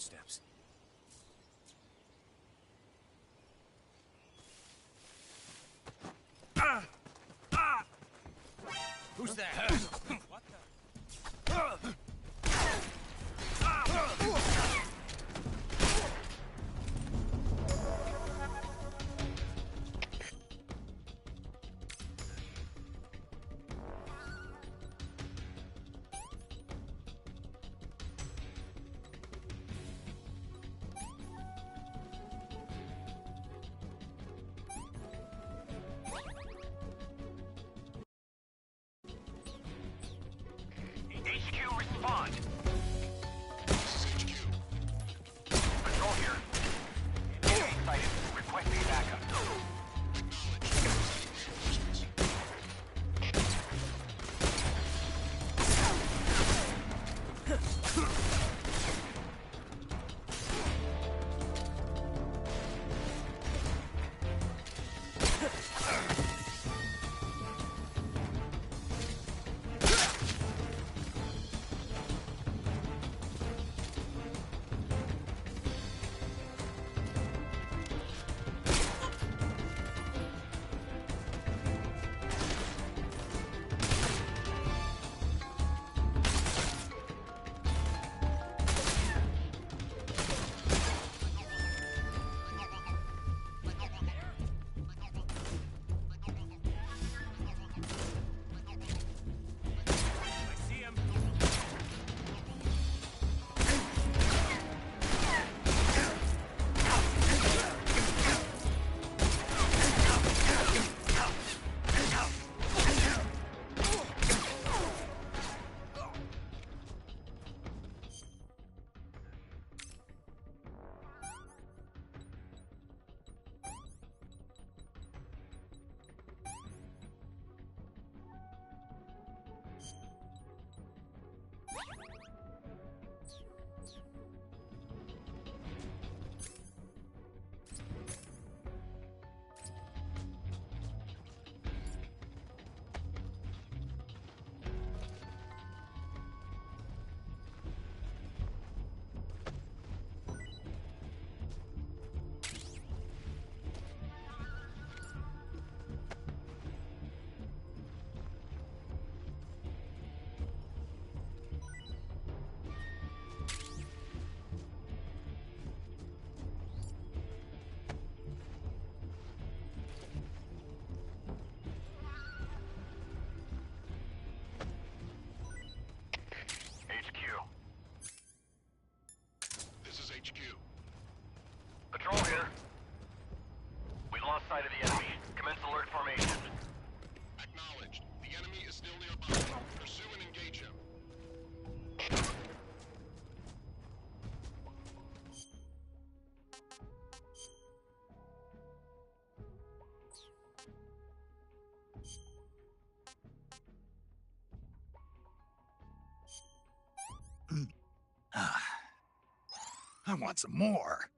footsteps. Who's that? What the? HQ, respond! This is HQ. Patrol here. Enemy sighted. Requesting backup. Patrol here. We lost sight of the enemy. Commence alert formation. Acknowledged. The enemy is still nearby. Pursue and engage him. I want some more.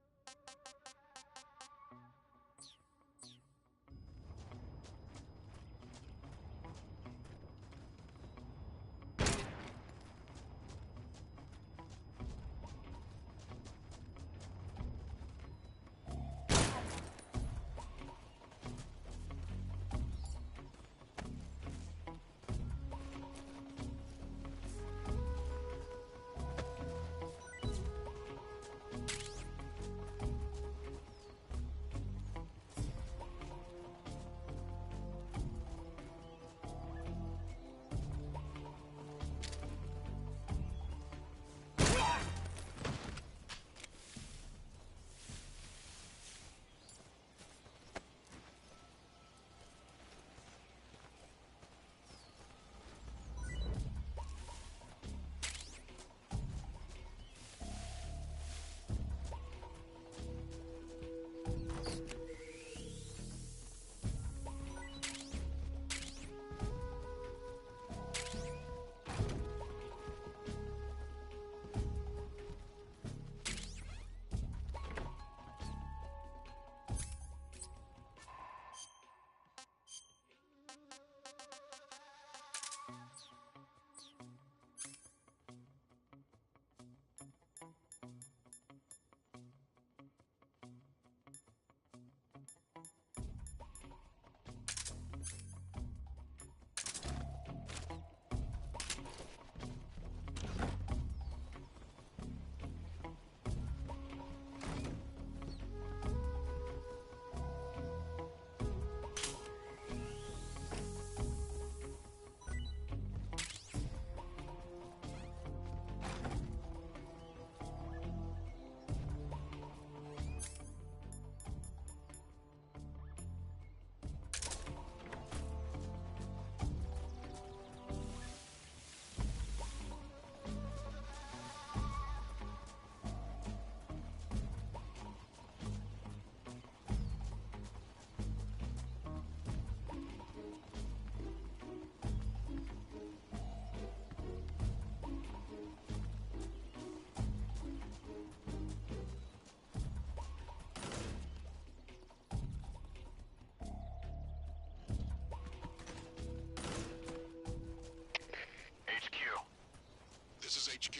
is HQ.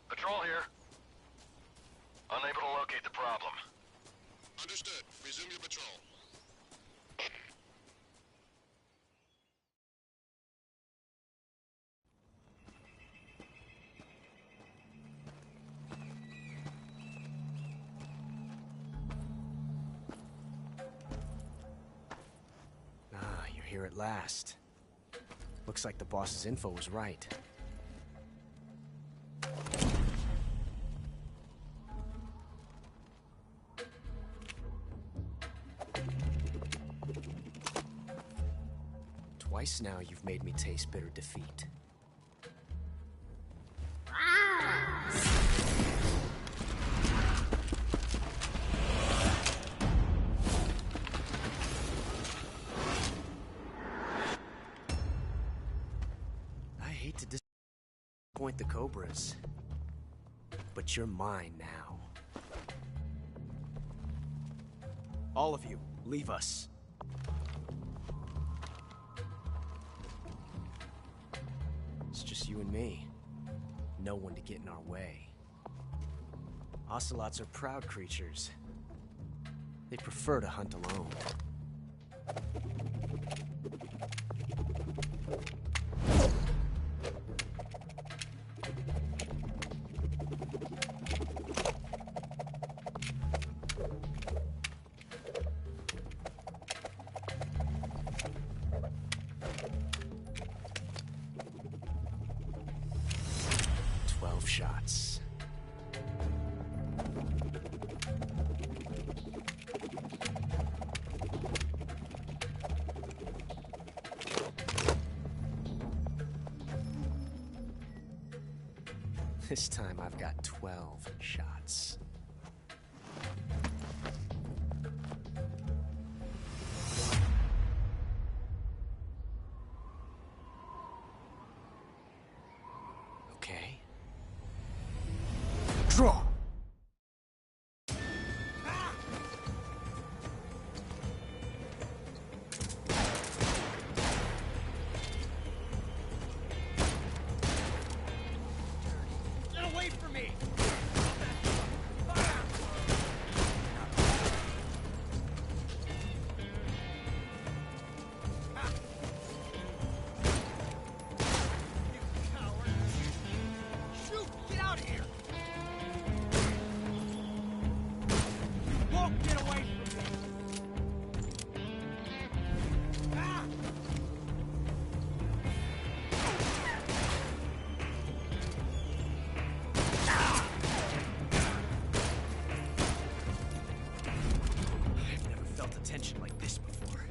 Patrol here. Unable to locate the problem. Understood. Resume your patrol. Ah, you're here at last. Looks like the boss's info was right. Twice now you've made me taste bitter defeat. I hate to disappoint the Cobras, but you're mine now. All of you, leave us. It's just you and me. No one to get in our way. Ocelots are proud creatures. They prefer to hunt alone. 12 shots. This time I've got 12 shots. Okay. Draw! Get away from me! Shoot! Get out of here! You won't get away from me! Ah! I've never felt a tension like this before.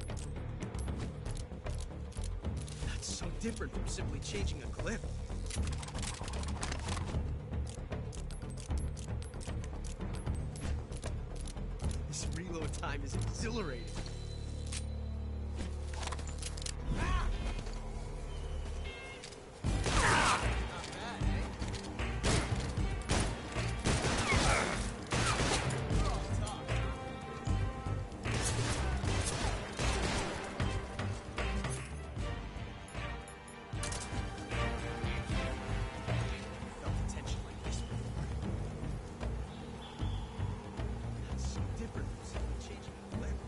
That's so different from simply changing a clip. This reload time is exhilarating. Felt a tension like this before. That's so different from simply changing a clip.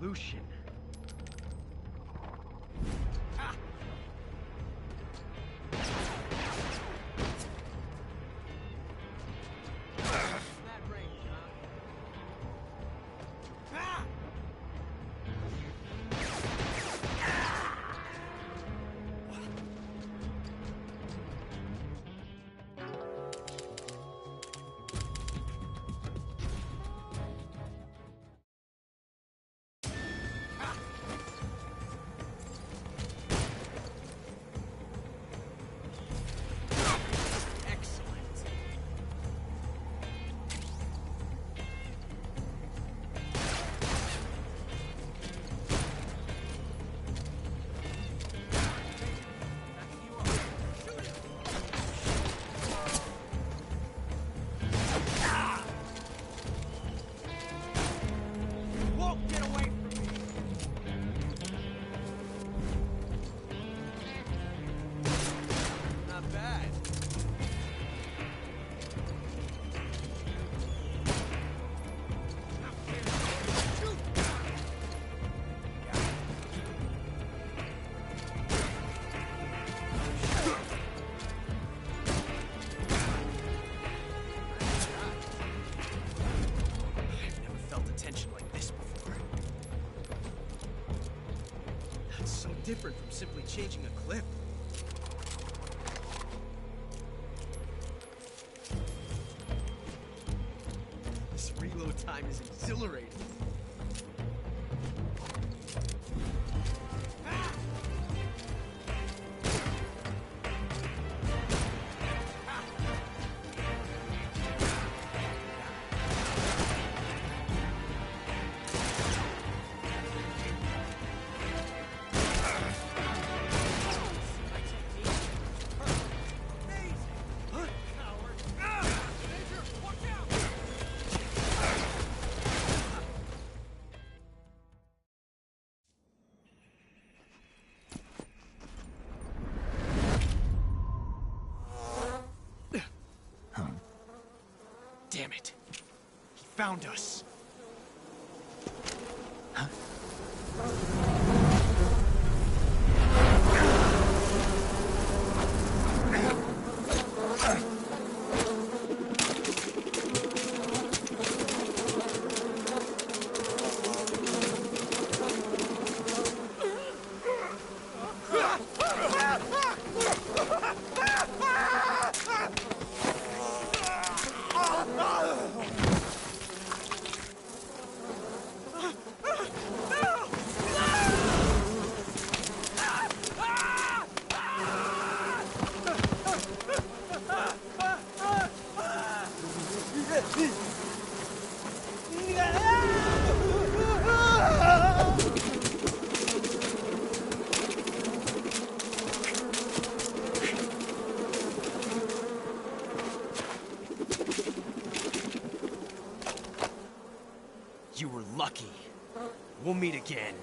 Evolution. Different from simply changing a clip. This reload time is exhilarating. Damn it. He found us. Huh? You were lucky. We'll meet again.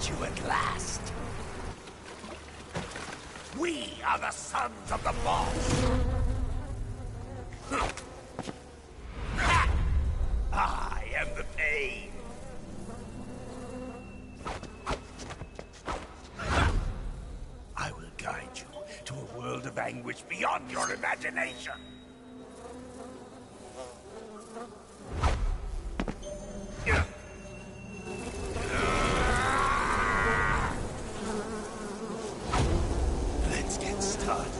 you at last. We are the sons of the boss. I am the pain. I will guide you to a world of anguish beyond your imagination. Let's get started.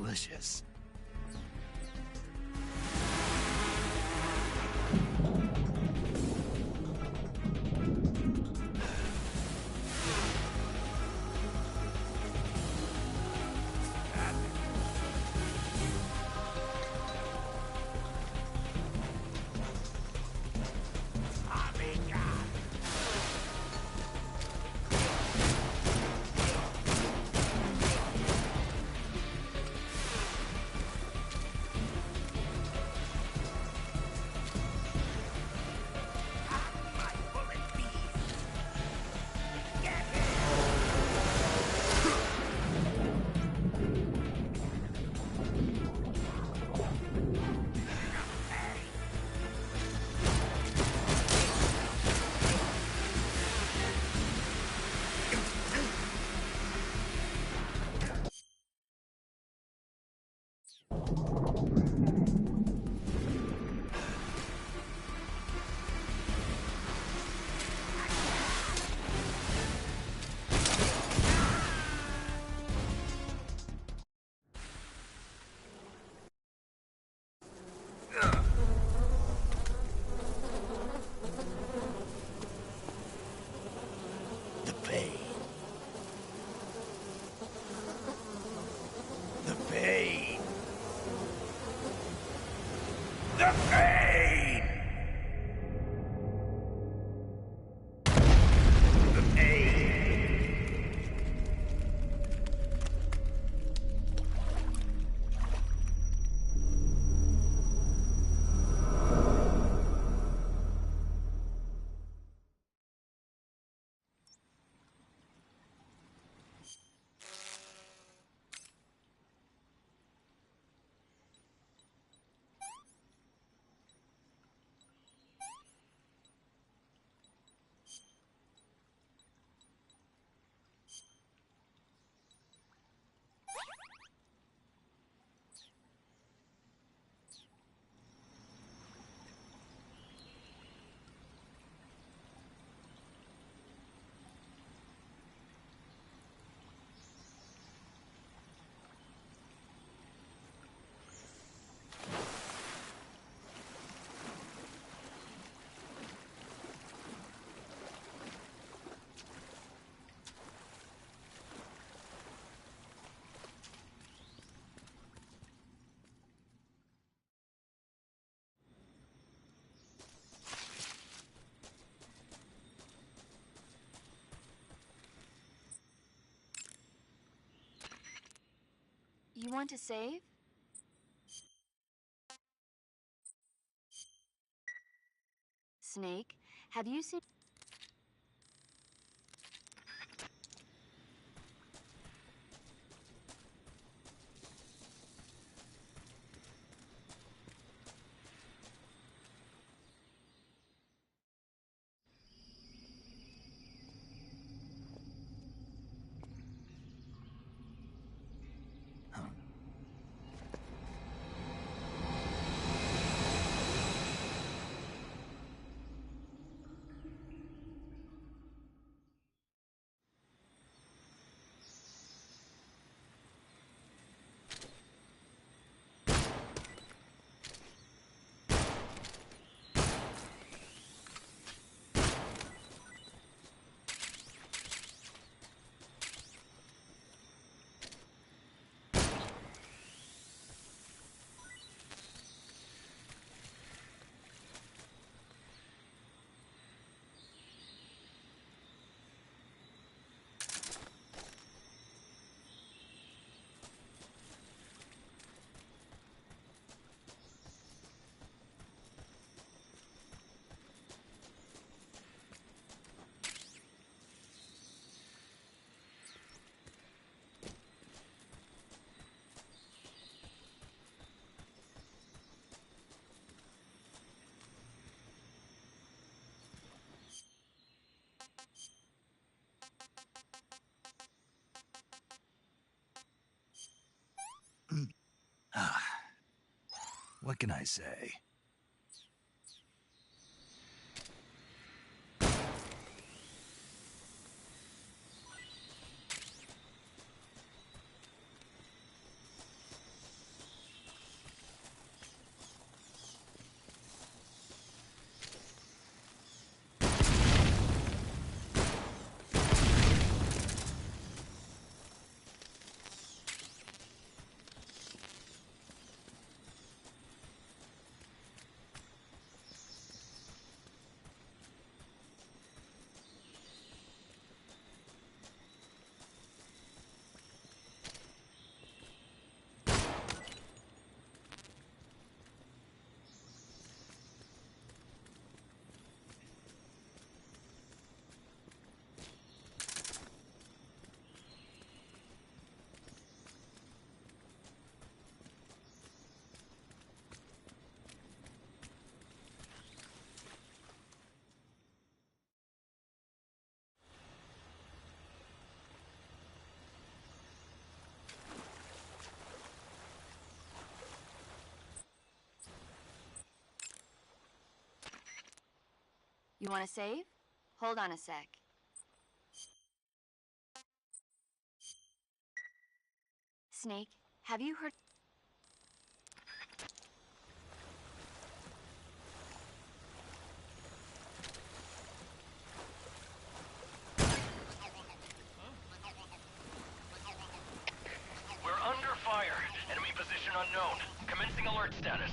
delicious. The pain. The pain. The pain. The pain. You want to save? Snake, have you seen... What can I say? You want to save? Hold on a sec. Snake, have you heard... We're under fire. Enemy position unknown. Commencing alert status.